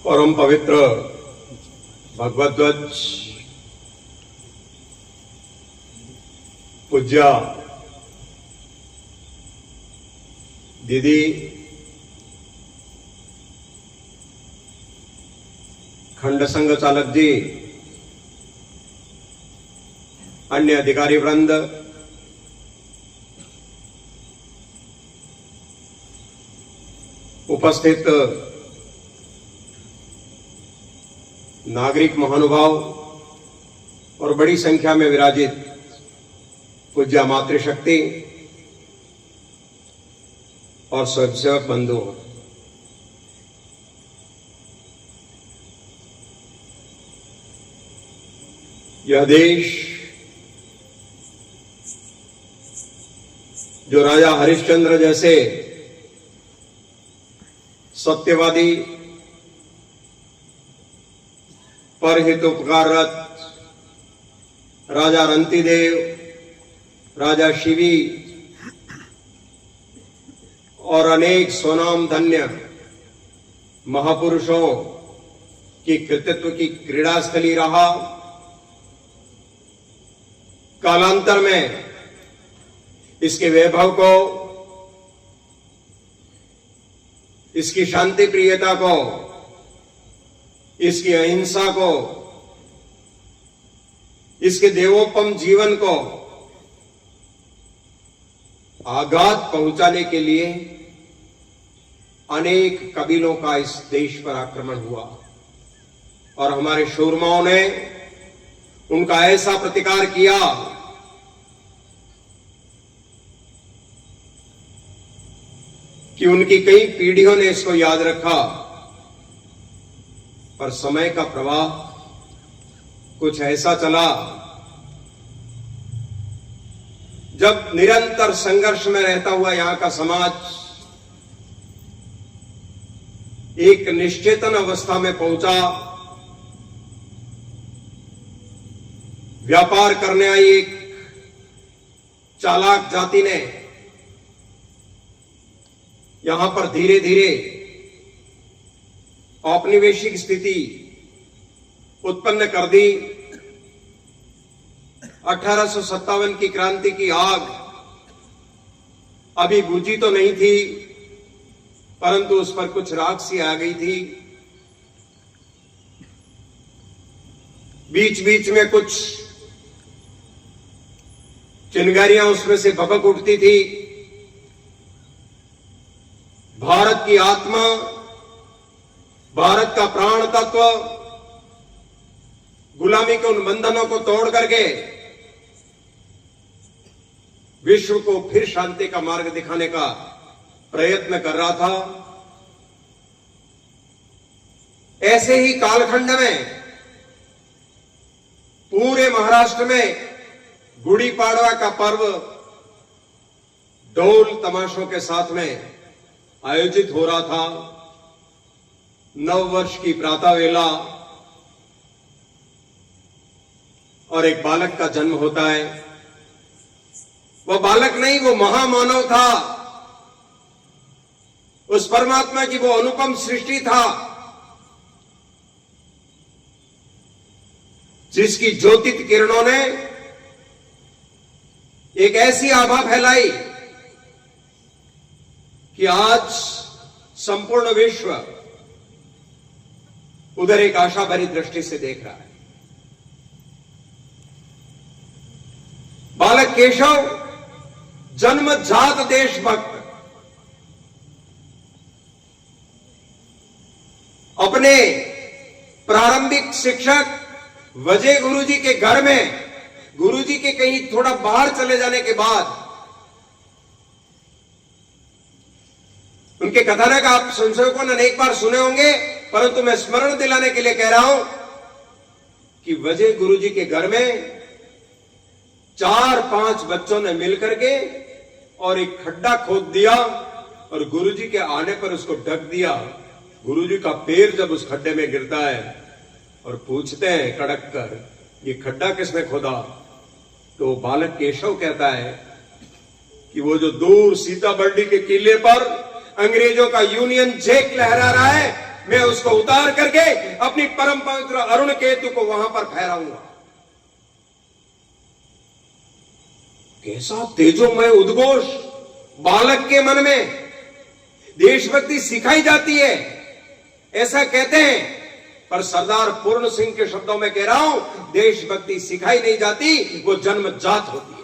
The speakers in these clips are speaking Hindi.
परम पवित्र भगवत ध्वज पूज्या दीदी खंड संघ चालक जी, अन्य अधिकारी वृंद, उपस्थित नागरिक महानुभाव और बड़ी संख्या में विराजित पूज्य मातृशक्ति और स्वयंसेवक बंधु, यह देश जो राजा हरिश्चंद्र जैसे सत्यवादी, परहितोपकाररत राजा रंतिदेव, राजा शिवी और अनेक स्वनाम धन्य महापुरुषों की कृतित्व की क्रीड़ास्थली रहा। कालांतर में इसके वैभव को, इसकी शांति प्रियता को, इसकी अहिंसा को, इसके देवोपम जीवन को आघात पहुंचाने के लिए अनेक कबीलों का इस देश पर आक्रमण हुआ और हमारे शूरमाओं ने उनका ऐसा प्रतिकार किया कि उनकी कई पीढ़ियों ने इसको याद रखा। पर समय का प्रवाह कुछ ऐसा चला जब निरंतर संघर्ष में रहता हुआ यहां का समाज एक निश्चेतन अवस्था में पहुंचा। व्यापार करने आई एक चालाक जाति ने यहां पर धीरे धीरे औपनिवेशिक स्थिति उत्पन्न कर दी। 1857 की क्रांति की आग अभी बुझी तो नहीं थी, परंतु उस पर कुछ राख सी आ गई थी। बीच बीच में कुछ चिंगारियां उसमें से भभक उठती थी। भारत की आत्मा, भारत का प्राण तत्व गुलामी के उन बंधनों को तोड़ करके विश्व को फिर शांति का मार्ग दिखाने का प्रयत्न कर रहा था। ऐसे ही कालखंड में पूरे महाराष्ट्र में गुड़ी पाड़वा का पर्व ढोल तमाशों के साथ में आयोजित हो रहा था। नव वर्ष की प्रातः वेला और एक बालक का जन्म होता है। वह बालक नहीं, वो महामानव था। उस परमात्मा की वो अनुपम सृष्टि था जिसकी ज्योतित किरणों ने एक ऐसी आभा फैलाई कि आज संपूर्ण विश्व उधर एक आशा भरी दृष्टि से देख रहा है। बालक केशव जन्मजात देशभक्त, अपने प्रारंभिक शिक्षक वजय गुरुजी के घर में, गुरुजी के कहीं थोड़ा बाहर चले जाने के बाद उनके कथानक आप संशोधकों ने अनेक बार सुने होंगे, परंतु मैं स्मरण दिलाने के लिए कह रहा हूं कि वजय गुरुजी के घर में 4-5 बच्चों ने मिलकर के और एक खड्डा खोद दिया और गुरुजी के आने पर उसको ढक दिया। गुरुजी का पैर जब उस खड्डे में गिरता है और पूछते हैं कड़क कर, ये खड्डा किसने खोदा? तो बालक केशव कहता है कि वो जो दूर सीताबर्डी के किले पर अंग्रेजों का यूनियन जैक लहरा रहा है, मैं उसको उतार करके अपनी परम पवित्र अरुण केतु को वहां पर फहराऊंगा। कैसा तेजोमय उद्घोष बालक के मन में। देशभक्ति सिखाई जाती है ऐसा कहते हैं, पर सरदार पूर्ण सिंह के शब्दों में कह रहा हूं, देशभक्ति सिखाई नहीं जाती, वो जन्मजात होती है।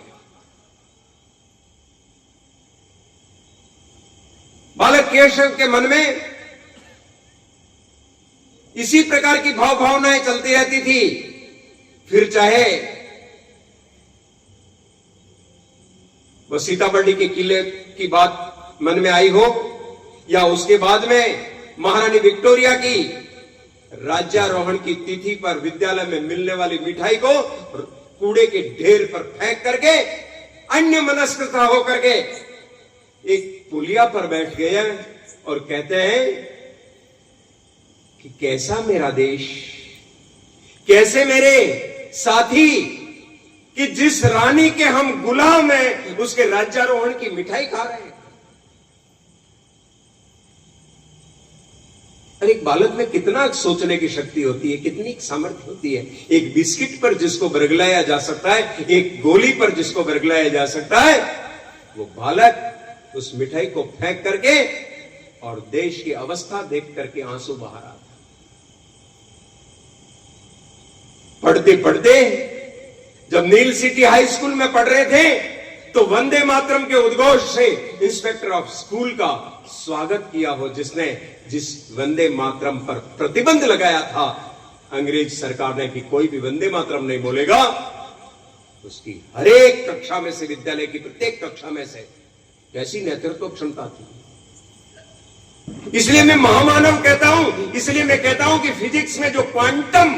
बालक केशव के मन में इसी प्रकार की भावनाएं चलती रहती थी। फिर चाहे वो सीतामढ़ी के किले की बात मन में आई हो, या उसके बाद में महारानी विक्टोरिया की राज्यारोहण की तिथि पर विद्यालय में मिलने वाली मिठाई को कूड़े के ढेर पर फेंक करके अन्य मनस्कता होकर के एक पुलिया पर बैठ गए और कहते हैं कि कैसा मेरा देश, कैसे मेरे साथी कि जिस रानी के हम गुलाम हैं उसके राज्यारोहण की मिठाई खा रहे हैं। एक बालक में कितना सोचने की शक्ति होती है, कितनी सामर्थ्य होती है। एक बिस्किट पर जिसको बरगलाया जा सकता है, एक गोली पर जिसको बरगलाया जा सकता है, वो बालक उस मिठाई को फेंक करके और देश की अवस्था देख करके आंसू बहा रहा था। पढ़ते पढ़ते जब नील सिटी हाई स्कूल में पढ़ रहे थे तो वंदे मातरम के उद्घोष से इंस्पेक्टर ऑफ स्कूल का स्वागत किया हो, जिसने जिस वंदे मातरम पर प्रतिबंध लगाया था अंग्रेज सरकार ने कि कोई भी वंदे मातरम नहीं बोलेगा, उसकी हर एक कक्षा में से, विद्यालय की प्रत्येक कक्षा में से कैसी नेतृत्व क्षमता थी। इसलिए मैं महामानव कहता हूं, इसलिए मैं कहता हूं कि फिजिक्स में जो क्वांटम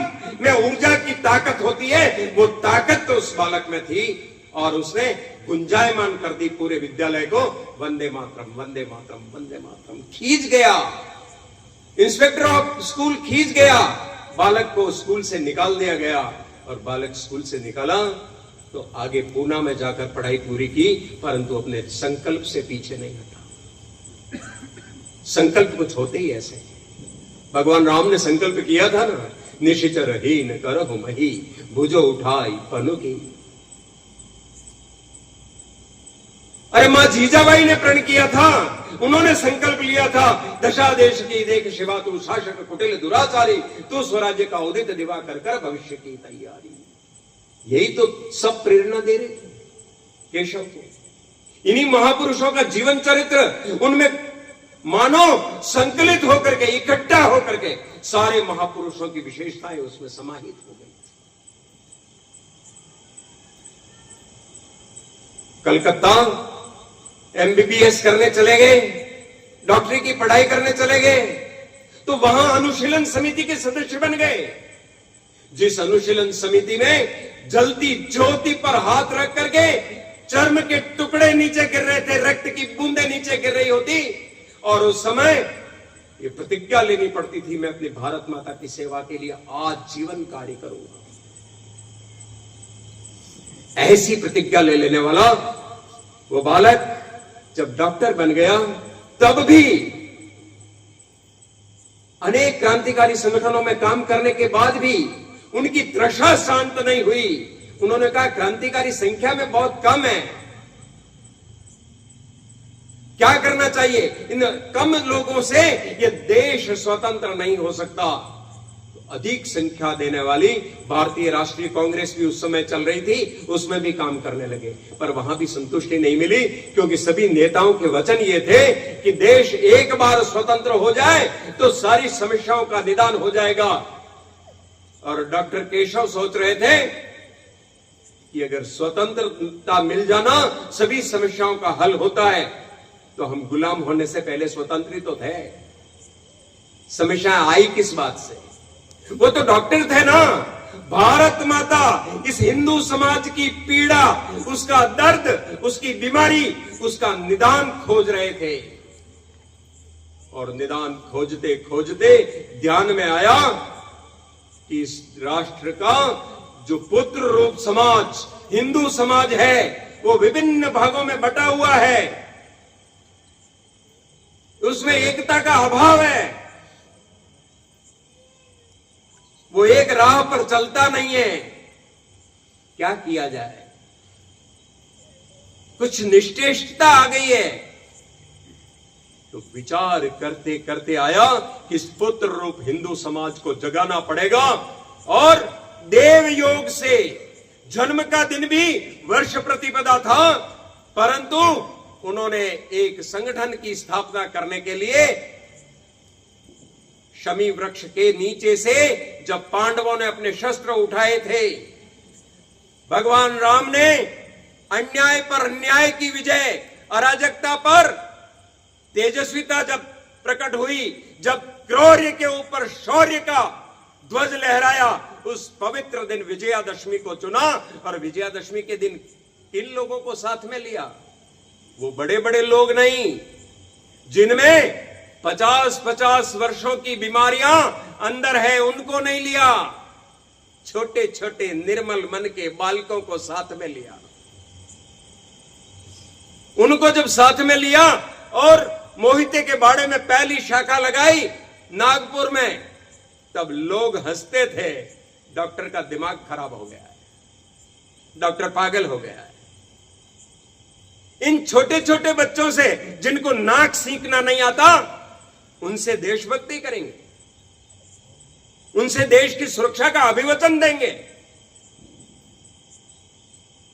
में ऊर्जा की ताकत होती है, वो ताकत तो उस बालक में थी और उसने गुंजायमान कर दी पूरे विद्यालय को। वंदे मातरम, वंदे मातरम, वंदे मातरम खींच गया, इंस्पेक्टर ऑफ स्कूल खींच गया, बालक को स्कूल से निकाल दिया गया। और बालक स्कूल से निकाला तो आगे पूना में जाकर पढ़ाई पूरी की, परंतु अपने संकल्प से पीछे नहीं हटा। संकल्प कुछ होते ही ऐसे। भगवान राम ने संकल्प किया था ना, निशिचर हीन करहु मही, भुजो उठाई पनु की। अरे मां जीजाबाई ने प्रण किया था, उन्होंने संकल्प लिया था, दशा देश की देख शिवा तू शासक कुटिल दुराचारी, तू स्वराज्य का उदित दिवा कर कर भविष्य की तैयारी। यही तो सब प्रेरणा दे रहे थे केशव को। इन्हीं महापुरुषों का जीवन चरित्र उनमें मानो संकलित होकर के, इकट्ठा होकर के सारे महापुरुषों की विशेषताएं उसमें समाहित हो गई। कलकत्ता एमबीबीएस करने चले गए, डॉक्टरी की पढ़ाई करने चले गए, तो वहां अनुशीलन समिति के सदस्य बन गए। जिस अनुशीलन समिति में जलती ज्योति पर हाथ रख करके चर्म के टुकड़े नीचे गिर रहे थे, रक्त की बूंदें नीचे गिर रही होती, और उस समय ये प्रतिज्ञा लेनी पड़ती थी, मैं अपनी भारत माता की सेवा के लिए आजीवन कार्य करूंगा। ऐसी प्रतिज्ञा ले लेने वाला वो बालक जब डॉक्टर बन गया, तब भी अनेक क्रांतिकारी संगठनों में काम करने के बाद भी उनकी दृष्टि शांत नहीं हुई। उन्होंने कहा क्रांतिकारी संख्या में बहुत कम है, क्या करना चाहिए? इन कम लोगों से ये देश स्वतंत्र नहीं हो सकता। तो अधिक संख्या देने वाली भारतीय राष्ट्रीय कांग्रेस भी उस समय चल रही थी, उसमें भी काम करने लगे, पर वहां भी संतुष्टि नहीं मिली, क्योंकि सभी नेताओं के वचन ये थे कि देश एक बार स्वतंत्र हो जाए तो सारी समस्याओं का निदान हो जाएगा। और डॉक्टर केशव सोच रहे थे कि अगर स्वतंत्रता मिल जाना सभी समस्याओं का हल होता है, तो हम गुलाम होने से पहले स्वतंत्र तो थे। समस्या आई किस बात से? वो तो डॉक्टर थे ना। भारत माता इस हिंदू समाज की पीड़ा, उसका दर्द, उसकी बीमारी, उसका निदान खोज रहे थे। और निदान खोजते खोजते ध्यान में आया कि इस राष्ट्र का जो पुत्र रूप समाज हिंदू समाज है, वो विभिन्न भागों में बटा हुआ है, उसमें एकता का अभाव है। वो एक राह पर चलता नहीं है। क्या किया जाए? कुछ निश्चेष्टता आ गई है। तो विचार करते करते आया कि इस पुत्र रूप हिंदू समाज को जगाना पड़ेगा और देव योग से जन्म का दिन भी वर्ष प्रतिपदा था, परंतु उन्होंने एक संगठन की स्थापना करने के लिए शमी वृक्ष के नीचे से जब पांडवों ने अपने शस्त्र उठाए थे, भगवान राम ने अन्याय पर न्याय की विजय, अराजकता पर तेजस्विता जब प्रकट हुई, जब क्रौर्य के ऊपर शौर्य का ध्वज लहराया, उस पवित्र दिन विजयादशमी को चुना और विजयादशमी के दिन किन लोगों को साथ में लिया? वो बड़े बड़े लोग नहीं जिनमें 50-50 वर्षों की बीमारियां अंदर है, उनको नहीं लिया। छोटे छोटे निर्मल मन के बालकों को साथ में लिया। उनको जब साथ में लिया और मोहिते के बाड़े में पहली शाखा लगाई नागपुर में, तब लोग हंसते थे, डॉक्टर का दिमाग खराब हो गया है, डॉक्टर पागल हो गया है। इन छोटे छोटे बच्चों से जिनको नाक सीखना नहीं आता, उनसे देशभक्ति करेंगे, उनसे देश की सुरक्षा का अभिवचन देंगे।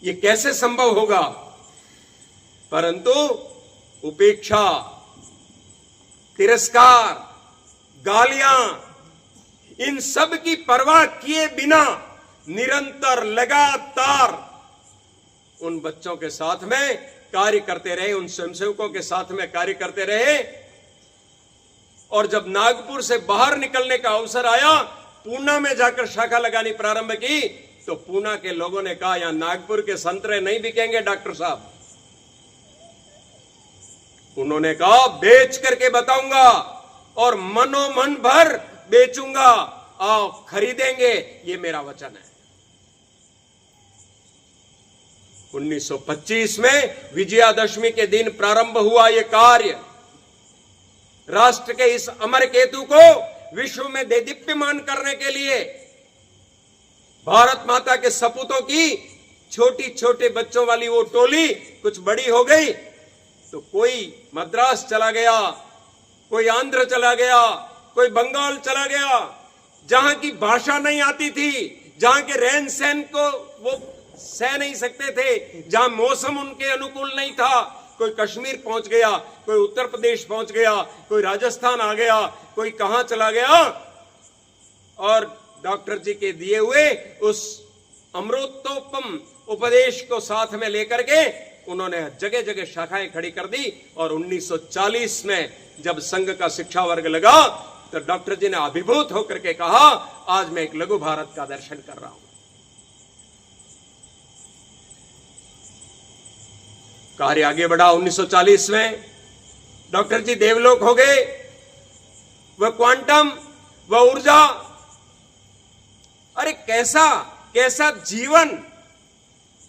ये कैसे संभव होगा? परंतु उपेक्षा, तिरस्कार, गालियां, इन सब की परवाह किए बिना निरंतर लगातार उन बच्चों के साथ में कार्य करते रहे, उन स्वयंसेवकों के साथ में कार्य करते रहे। और जब नागपुर से बाहर निकलने का अवसर आया, पूना में जाकर शाखा लगानी प्रारंभ की, तो पूना के लोगों ने कहा यहां नागपुर के संतरे नहीं बिकेंगे डॉक्टर साहब। उन्होंने कहा बेच करके बताऊंगा और मनोमन भर बेचूंगा, आओ खरीदेंगे, ये मेरा वचन है। 1925 में विजयादशमी के दिन प्रारंभ हुआ यह कार्य। राष्ट्र के इस अमर केतु को विश्व में देदीप्यमान करने के लिए भारत माता के सपूतों की छोटी छोटे बच्चों वाली वो टोली कुछ बड़ी हो गई, तो कोई मद्रास चला गया, कोई आंध्र चला गया, कोई बंगाल चला गया, जहां की भाषा नहीं आती थी, जहां के रहन सहन को वो सह नहीं सकते थे, जहां मौसम उनके अनुकूल नहीं था। कोई कश्मीर पहुंच गया, कोई उत्तर प्रदेश पहुंच गया, कोई राजस्थान आ गया, कोई कहां चला गया। और डॉक्टर जी के दिए हुए उस अमृतोपम उपदेश को साथ में लेकर के उन्होंने जगह जगह शाखाएं खड़ी कर दी। और 1940 में जब संघ का शिक्षा वर्ग लगा, तो डॉक्टर जी ने अभिभूत होकर के कहा आज मैं एक लघु भारत का दर्शन कर रहा हूं। कार्य आगे बढ़ा। 1940 में डॉक्टर जी देवलोक हो गए। वह क्वांटम, वह ऊर्जा, अरे कैसा कैसा जीवन।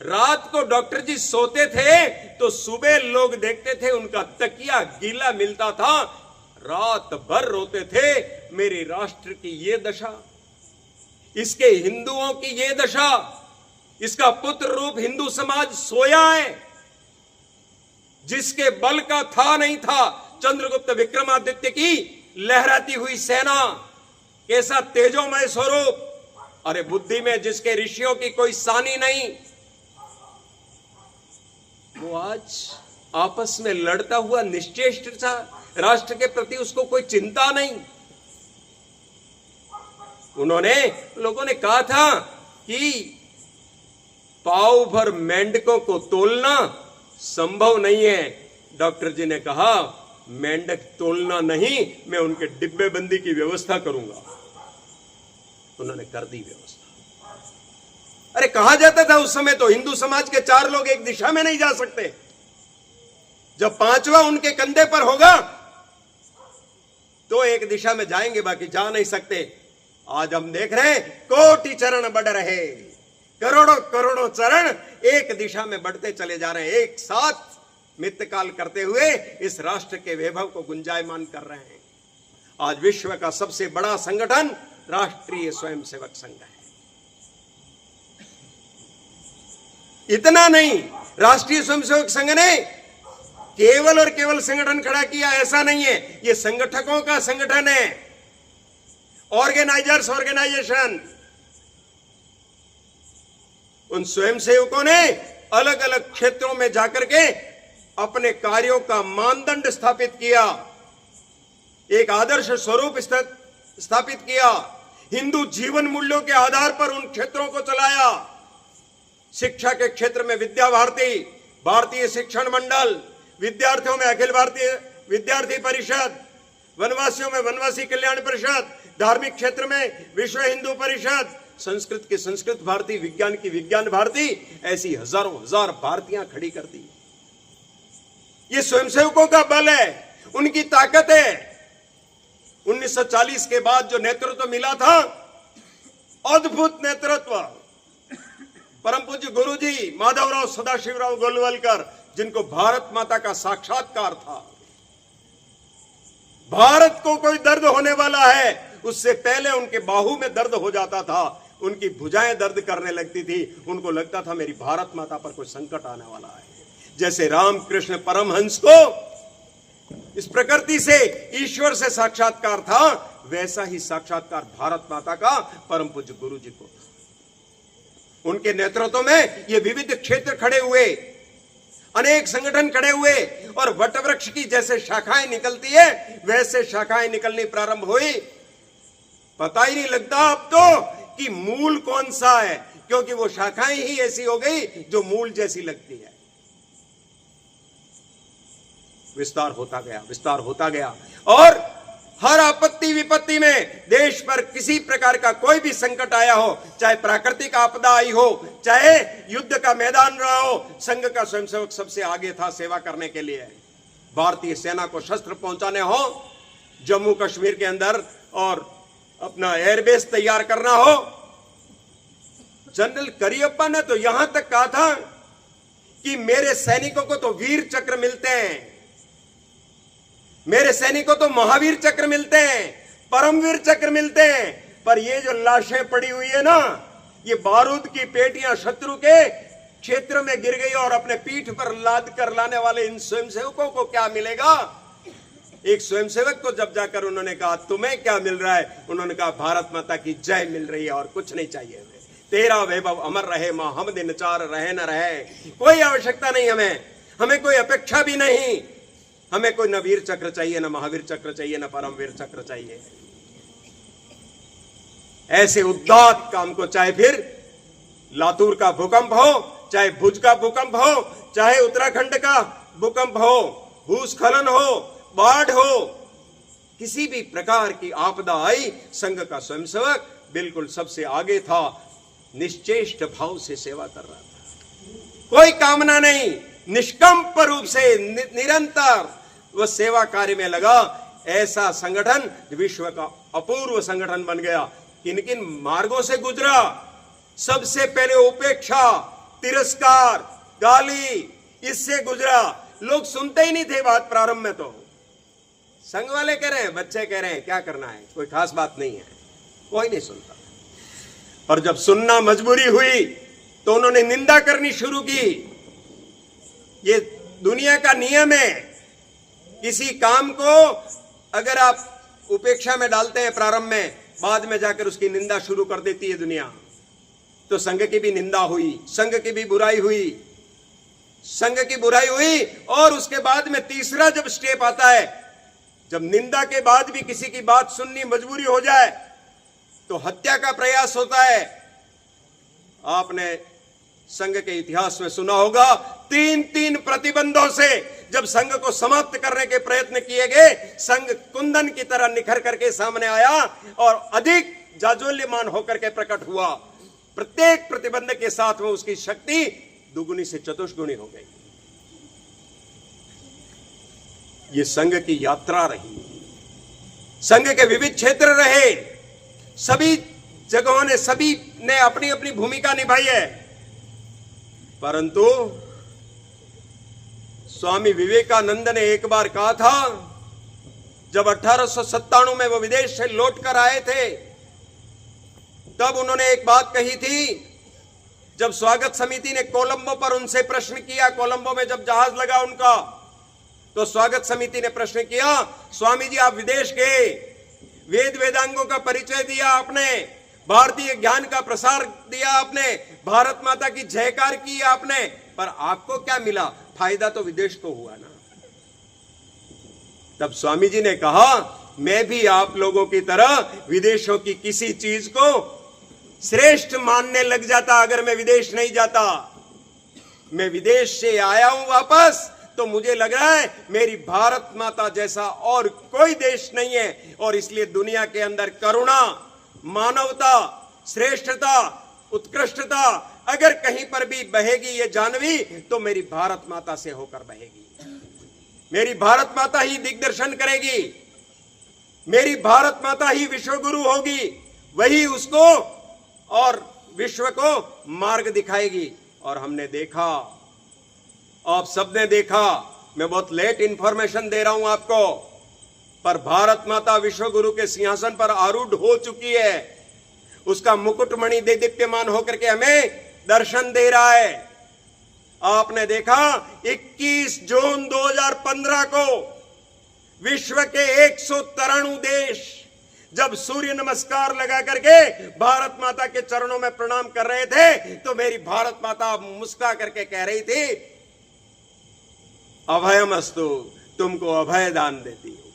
रात को डॉक्टर जी सोते थे तो सुबह लोग देखते थे उनका तकिया गीला मिलता था, रात भर रोते थे मेरे राष्ट्र की ये दशा, इसके हिंदुओं की ये दशा, इसका पुत्र रूप हिंदू समाज सोया है, जिसके बल का था नहीं था। चंद्रगुप्त विक्रमादित्य की लहराती हुई सेना, कैसा तेजोमय स्वरूप, अरे बुद्धि में जिसके ऋषियों की कोई सानी नहीं, वो आज आपस में लड़ता हुआ निश्चेष्ट था, राष्ट्र के प्रति उसको कोई चिंता नहीं। उन्होंने, लोगों ने कहा था कि पाव भर मेंढकों को तोलना संभव नहीं है। डॉक्टर जी ने कहा मेंढक तोलना नहीं, मैं उनके डिब्बे बंदी की व्यवस्था करूंगा। उन्होंने कर दी व्यवस्था। अरे कहा जाता था उस समय तो हिंदू समाज के 4 लोग एक दिशा में नहीं जा सकते, जब 5वां उनके कंधे पर होगा तो एक दिशा में जाएंगे, बाकी जा नहीं सकते। आज हम देख रहे हैं कोटि चरण बढ़ रहे, करोड़ों करोड़ों चरण एक दिशा में बढ़ते चले जा रहे हैं, एक साथ मित्रकाल करते हुए इस राष्ट्र के वैभव को गुंजायमान कर रहे हैं। आज विश्व का सबसे बड़ा संगठन राष्ट्रीय स्वयंसेवक संघ है। इतना नहीं, राष्ट्रीय स्वयंसेवक संघ ने केवल और केवल संगठन खड़ा किया ऐसा नहीं है, यह संगठकों का संगठन है, ऑर्गेनाइजेशन। उन स्वयंसेवकों ने अलग अलग क्षेत्रों में जाकर के अपने कार्यों का मानदंड स्थापित किया, एक आदर्श स्वरूप स्थापित किया, हिंदू जीवन मूल्यों के आधार पर उन क्षेत्रों को चलाया। शिक्षा के क्षेत्र में विद्या भारती, भारतीय शिक्षण मंडल, विद्यार्थियों में अखिल भारतीय विद्यार्थी परिषद, वनवासियों में वनवासी कल्याण परिषद, धार्मिक क्षेत्र में विश्व हिंदू परिषद, संस्कृत की संस्कृत भारती, विज्ञान की विज्ञान भारती, ऐसी हजारों हजार भारतियां खड़ी कर दी। ये स्वयंसेवकों का बल है, उनकी ताकत है। 1940 के बाद जो नेतृत्व मिला था, अद्भुत नेतृत्व, परम पूज्य गुरुजी माधवराव सदाशिवराव गोलवलकर, जिनको भारत माता का साक्षात्कार था। भारत को कोई दर्द होने वाला है, उससे पहले उनके बाहू में दर्द हो जाता था, उनकी भुजाएं दर्द करने लगती थी, उनको लगता था मेरी भारत माता पर कोई संकट आने वाला है। जैसे रामकृष्ण परमहंस को इस प्रकृति से, ईश्वर से साक्षात्कार था, वैसा ही साक्षात्कार भारत माता का परम पूज्य गुरु जी को था। उनके नेतृत्व में ये विविध क्षेत्र खड़े हुए, अनेक संगठन खड़े हुए, और वटवृक्ष की जैसे शाखाएं निकलती है वैसे शाखाएं निकलनी प्रारंभ हुई। पता ही नहीं लगता अब तो कि मूल कौन सा है, क्योंकि वो शाखाएं ही ऐसी हो गई जो मूल जैसी लगती है। विस्तार होता गया, और हर आपत्ति विपत्ति में, देश पर किसी प्रकार का कोई भी संकट आया हो, चाहे प्राकृतिक आपदा आई हो, चाहे युद्ध का मैदान रहा हो, संघ का स्वयंसेवक सबसे आगे था सेवा करने के लिए। भारतीय सेना को शस्त्र पहुंचाने हो जम्मू कश्मीर के अंदर, और अपना एयरबेस तैयार करना हो, जनरल करियप्पा ने तो यहां तक कहा था कि मेरे सैनिकों को तो वीर चक्र मिलते हैं, मेरे सैनिकों तो महावीर चक्र मिलते हैं, परमवीर चक्र मिलते हैं, पर ये जो लाशें पड़ी हुई है ना, ये बारूद की पेटियां शत्रु के क्षेत्र में गिर गई, और अपने पीठ पर लाद कर लाने वाले इन स्वयंसेवकों को क्या मिलेगा? एक स्वयंसेवक को जब जाकर उन्होंने कहा तुम्हें क्या मिल रहा है, उन्होंने कहा भारत माता की जय मिल रही है और कुछ नहीं चाहिए, तेरा वैभव अमर रहे मां, हम दिन चार रहे न रहे, कोई आवश्यकता नहीं, हमें कोई अपेक्षा भी नहीं, हमें कोई न वीर चक्र चाहिए, न महावीर चक्र चाहिए, न परमवीर चक्र चाहिए। ऐसे उदात्त काम को, चाहे फिर लातूर का भूकंप हो, चाहे भुज का भूकंप हो, चाहे उत्तराखंड का भूकंप हो, भूस्खलन हो, बाढ़ हो, किसी भी प्रकार की आपदा आई, संघ का स्वयंसेवक बिल्कुल सबसे आगे था, निश्चेष्ट भाव से सेवा कर रहा था, कोई कामना नहीं, निष्कंप रूप से निरंतर वह सेवा कार्य में लगा। ऐसा संगठन विश्व का अपूर्व संगठन बन गया। किन किन मार्गों से गुजरा? सबसे पहले उपेक्षा, तिरस्कार, गाली, इससे गुजरा। लोग सुनते ही नहीं थे बात प्रारंभ में, तो संघ वाले कह रहे हैं, बच्चे कह रहे हैं, क्या करना है, कोई खास बात नहीं है, कोई नहीं सुनता। और जब सुनना मजबूरी हुई तो उन्होंने निंदा करनी शुरू की। ये दुनिया का नियम है, किसी काम को अगर आप उपेक्षा में डालते हैं प्रारंभ में, बाद में जाकर उसकी निंदा शुरू कर देती है दुनिया। तो संघ की भी निंदा हुई, संघ की भी बुराई हुई, संघ की बुराई हुई। और उसके बाद में तीसरा जब स्टेप आता है, जब निंदा के बाद भी किसी की बात सुननी मजबूरी हो जाए, तो हत्या का प्रयास होता है। आपने संघ के इतिहास में सुना होगा, 3 प्रतिबंधों से जब संघ को समाप्त करने के प्रयत्न किए गए, संघ कुंदन की तरह निखर करके सामने आया और अधिक जाज्वल्यमान होकर के प्रकट हुआ। प्रत्येक प्रतिबंध के साथ में उसकी शक्ति दुगुनी से चतुष्गुणी हो गई। ये संघ की यात्रा रही, संघ के विविध क्षेत्र रहे, सभी जगहों ने, सभी ने अपनी अपनी भूमिका निभाई है। परंतु स्वामी विवेकानंद ने एक बार कहा था, जब 1897 में वो विदेश से लौट कर आए थे, तब उन्होंने एक बात कही थी, जब स्वागत समिति ने कोलंबो पर उनसे प्रश्न किया, कोलंबो में जब जहाज लगा उनका, तो स्वागत समिति ने प्रश्न किया, स्वामी जी आप विदेश गए, वेद वेदांगों का परिचय दिया आपने, भारतीय ज्ञान का प्रसार दिया आपने, भारत माता की जयकार की आपने, पर आपको क्या मिला? फायदा तो विदेश को हुआ ना। तब स्वामी जी ने कहा, मैं भी आप लोगों की तरह विदेशों की किसी चीज को श्रेष्ठ मानने लग जाता अगर मैं विदेश नहीं जाता। मैं विदेश से आया हूं वापस, तो मुझे लग रहा है मेरी भारत माता जैसा और कोई देश नहीं है, और इसलिए दुनिया के अंदर करुणा, मानवता, श्रेष्ठता, उत्कृष्टता अगर कहीं पर भी बहेगी ये जानवी, तो मेरी भारत माता से होकर बहेगी। मेरी भारत माता ही दिग्दर्शन करेगी, मेरी भारत माता ही विश्व गुरु होगी, वही उसको और विश्व को मार्ग दिखाएगी। और हमने देखा, आप सबने देखा, मैं बहुत लेट इंफॉर्मेशन दे रहा हूं आपको, पर भारत माता विश्व गुरु के सिंहासन पर आरूढ़ हो चुकी है। उसका मुकुटमणि दीप्यमान होकर के हमें दर्शन दे रहा है। आपने देखा 21 जून 2015 को विश्व के 193 देश जब सूर्य नमस्कार लगा करके भारत माता के चरणों में प्रणाम कर रहे थे, तो मेरी भारत माता मुस्कुरा करके कह रही थी, अभयमस्तु, तुमको अभय दान देती हूं।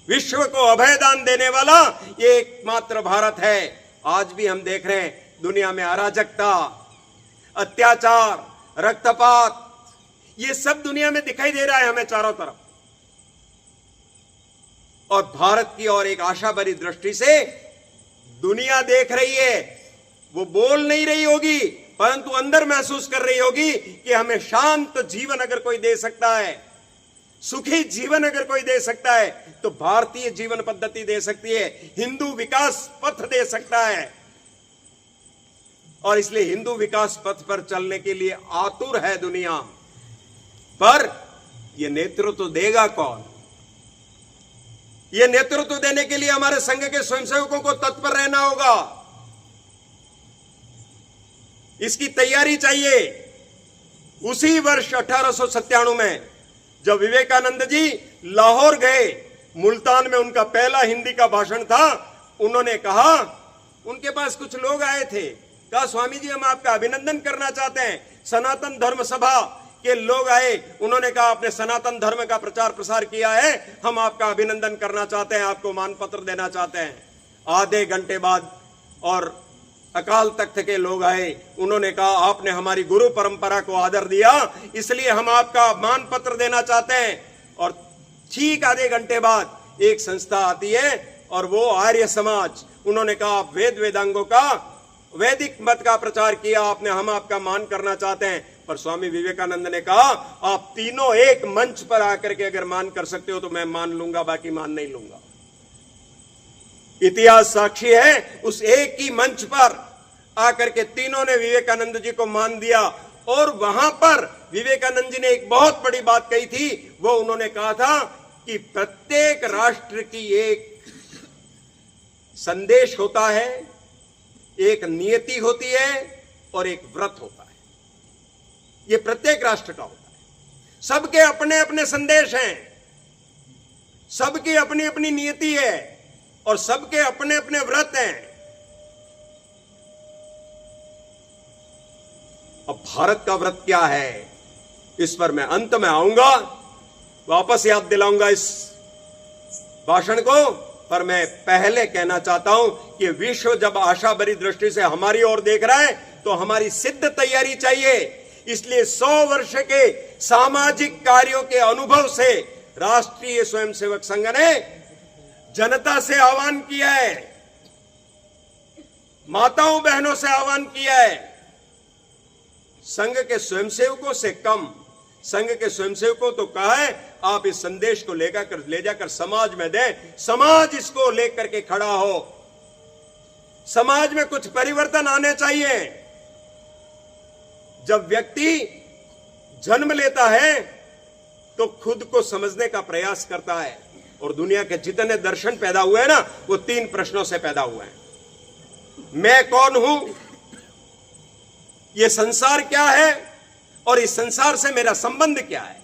विश्व को अभय दान देने वाला ये एकमात्र भारत है। आज भी हम देख रहे हैं दुनिया में अराजकता, अत्याचार, रक्तपात, ये सब दुनिया में दिखाई दे रहा है हमें चारों तरफ। और भारत की ओर एक आशा भरी दृष्टि से दुनिया देख रही है। वो बोल नहीं रही होगी, परंतु अंदर महसूस कर रही होगी कि हमें शांत जीवन अगर कोई दे सकता है, सुखी जीवन अगर कोई दे सकता है, तो भारतीय जीवन पद्धति दे सकती है, हिंदू विकास पथ दे सकता है। और इसलिए हिंदू विकास पथ पर चलने के लिए आतुर है दुनिया। पर यह नेतृत्व देगा कौन? यह नेतृत्व देने के लिए हमारे संघ के स्वयंसेवकों को तत्पर रहना होगा। इसकी तैयारी चाहिए। उसी वर्ष 1897 में जब विवेकानंद जी लाहौर गए, मुल्तान में उनका पहला हिंदी का भाषण था। उन्होंने कहा, उनके पास कुछ लोग आए थे, कहा स्वामी जी हम आपका अभिनंदन करना चाहते हैं। सनातन धर्म सभा के लोग आए, उन्होंने कहा आपने सनातन धर्म का प्रचार प्रसार किया है, हम आपका अभिनंदन करना चाहते हैं, आपको मान पत्र देना चाहते हैं। आधे घंटे बाद और अकाल तख्त के लोग आए, उन्होंने कहा आपने हमारी गुरु परंपरा को आदर दिया, इसलिए हम आपका मान पत्र देना चाहते हैं। और ठीक आधे घंटे बाद एक संस्था आती है और वो आर्य समाज, उन्होंने कहा आप वेद वेदांगों का, वैदिक मत का प्रचार किया आपने, हम आपका मान करना चाहते हैं। पर स्वामी विवेकानंद ने कहा आप तीनों एक मंच पर आकर के अगर मान कर सकते हो तो मैं मान लूंगा, बाकी मान नहीं लूंगा। इतिहास साक्षी है, उस एक ही मंच पर आकर के तीनों ने विवेकानंद जी को मान दिया। और वहां पर विवेकानंद जी ने एक बहुत बड़ी बात कही थी, वो उन्होंने कहा था कि प्रत्येक राष्ट्र की एक संदेश होता है, एक नियति होती है और एक व्रत होता है। ये प्रत्येक राष्ट्र का होता है। सबके अपने अपने संदेश हैं, सबकी अपनी अपनी नियति है और सबके अपने अपने व्रत हैं। अब भारत का व्रत क्या है, इस पर मैं अंत में आऊंगा, वापस याद दिलाऊंगा इस भाषण को। पर मैं पहले कहना चाहता हूं कि विश्व जब आशा भरी दृष्टि से हमारी ओर देख रहा है तो हमारी सिद्ध तैयारी चाहिए। इसलिए 100 वर्ष के सामाजिक कार्यों के अनुभव से राष्ट्रीय स्वयंसेवक संघ ने जनता से आह्वान किया है, माताओं बहनों से आह्वान किया है। संघ के स्वयंसेवकों से कम, संघ के स्वयंसेवकों तो कहा है आप इस संदेश को ले जाकर समाज में दें, समाज इसको लेकर के खड़ा हो, समाज में कुछ परिवर्तन आने चाहिए। जब व्यक्ति जन्म लेता है तो खुद को समझने का प्रयास करता है, और दुनिया के जितने दर्शन पैदा हुए हैं ना, वो 3 प्रश्नों से पैदा हुए हैं। मैं कौन हूं, यह संसार क्या है और इस संसार से मेरा संबंध क्या है।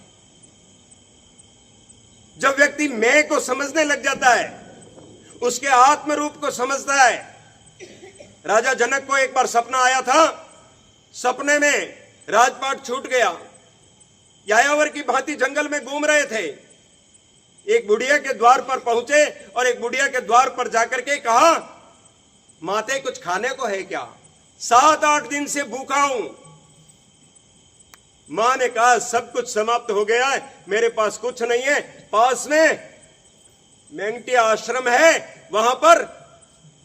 जब व्यक्ति मैं को समझने लग जाता है, उसके आत्म रूप को समझता है। राजा जनक को एक बार सपना आया था, सपने में राजपाट छूट गया, यायावर की भांति जंगल में घूम रहे थे। एक बुढ़िया के द्वार पर पहुंचे और एक बुढ़िया के द्वार पर जाकर के कहा, माते कुछ खाने को है क्या, 7-8 दिन से भूखा हूं। मां ने कहा, सब कुछ समाप्त हो गया है, मेरे पास कुछ नहीं है। पास में मेंगटिया आश्रम है, वहां पर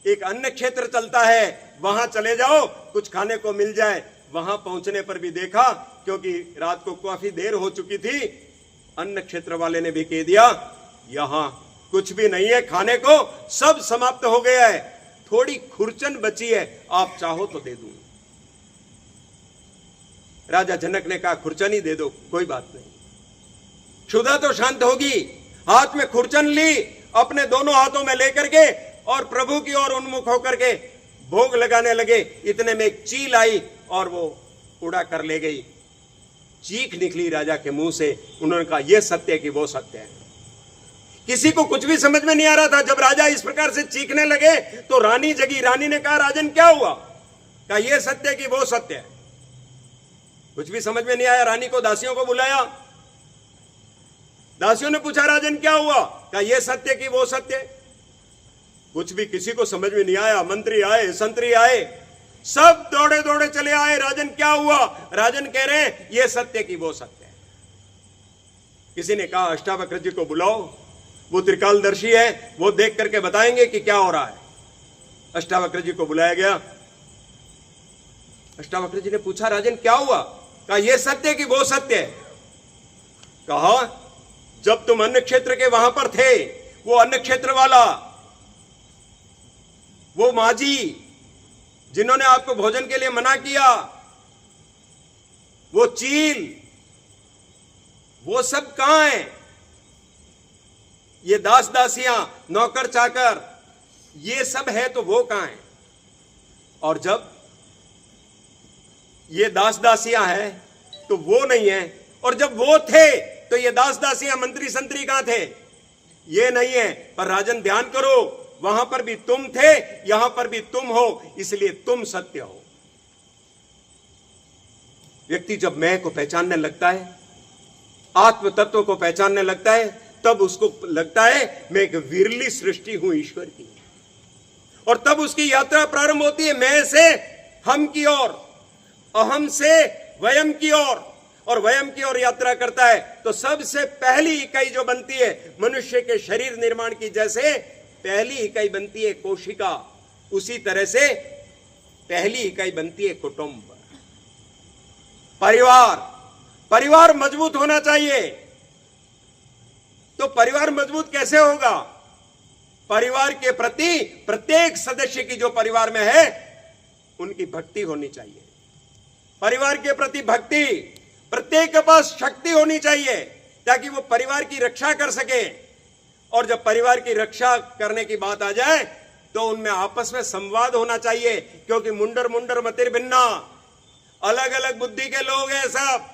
एक अन्न क्षेत्र चलता है, वहां चले जाओ, कुछ खाने को मिल जाए। वहां पहुंचने पर भी देखा, क्योंकि रात को काफी देर हो चुकी थी, अन्न क्षेत्र वाले ने भी कह दिया, यहां कुछ भी नहीं है खाने को, सब समाप्त हो गया है, थोड़ी खुरचन बची है, आप चाहो तो दे दूं। राजा जनक ने कहा, खुरचन ही दे दो, कोई बात नहीं। क्षुधा तो शांत होगी। हाथ में खुरचन ली, अपने दोनों हाथों में लेकर के और प्रभु की ओर उन्मुख होकर के भोग लगाने लगे। इतने में एक चील आई और वो उड़ा कर ले गई। चीख निकली राजा के मुंह से। उन्होंने कहा, यह सत्य है कि वो सत्य है। किसी को कुछ भी समझ में नहीं आ रहा था। जब राजा इस प्रकार से चीखने लगे तो रानी जगी। रानी ने कहा, राजन क्या हुआ? कहा, यह सत्य है कि वो सत्य है। कुछ भी समझ में नहीं आया। रानी को दासियों को बुलाया, दासियों ने पूछा, राजन क्या हुआ? कहा, यह सत्य कि वो सत्य। कुछ भी किसी को समझ में नहीं आया। मंत्री आए, संतरी आए, सब दौड़े दौड़े चले आए। राजन क्या हुआ? राजन कह रहे हैं, यह सत्य कि वो सत्य है। किसी ने कहा, अष्टावक्र जी को बुलाओ, वो त्रिकालदर्शी है, वो देख करके बताएंगे कि क्या हो रहा है। अष्टावक्र जी को बुलाया गया। अष्टावक्र जी ने पूछा, राजन क्या हुआ? कहा, यह सत्य कि वो सत्य है। कहा, जब तुम अन्न क्षेत्र के वहां पर थे, वो अन्न क्षेत्र वाला, वो माझी जिन्होंने आपको भोजन के लिए मना किया, वो चील, वो सब कहां है? ये दास दासियां, नौकर चाकर, ये सब है तो वो कहां है? और जब ये दास दासियां हैं तो वो नहीं है, और जब वो थे तो ये दास दासियां, मंत्री संतरी कहां थे? ये नहीं है। पर राजन ध्यान करो, वहां पर भी तुम थे, यहां पर भी तुम हो, इसलिए तुम सत्य हो। व्यक्ति जब मैं को पहचानने लगता है, आत्म तत्व को पहचानने लगता है, तब उसको लगता है मैं एक विरली सृष्टि हूं ईश्वर की। और तब उसकी यात्रा प्रारंभ होती है मैं से हम की ओर, अहम से वयम की ओर, और वयम की ओर यात्रा करता है। तो सबसे पहली इकाई जो बनती है मनुष्य के शरीर निर्माण की, जैसे पहली इकाई बनती है कोशिका, उसी तरह से पहली इकाई बनती है कुटुंब, परिवार। परिवार मजबूत होना चाहिए। तो परिवार मजबूत कैसे होगा? परिवार के प्रति प्रत्येक सदस्य की जो परिवार में है उनकी भक्ति होनी चाहिए। परिवार के प्रति भक्ति, प्रत्येक के पास शक्ति होनी चाहिए ताकि वो परिवार की रक्षा कर सके। और जब परिवार की रक्षा करने की बात आ जाए तो उनमें आपस में संवाद होना चाहिए, क्योंकि मुंडर मुंडर मतिर भिन्ना, अलग अलग बुद्धि के लोग हैं सब।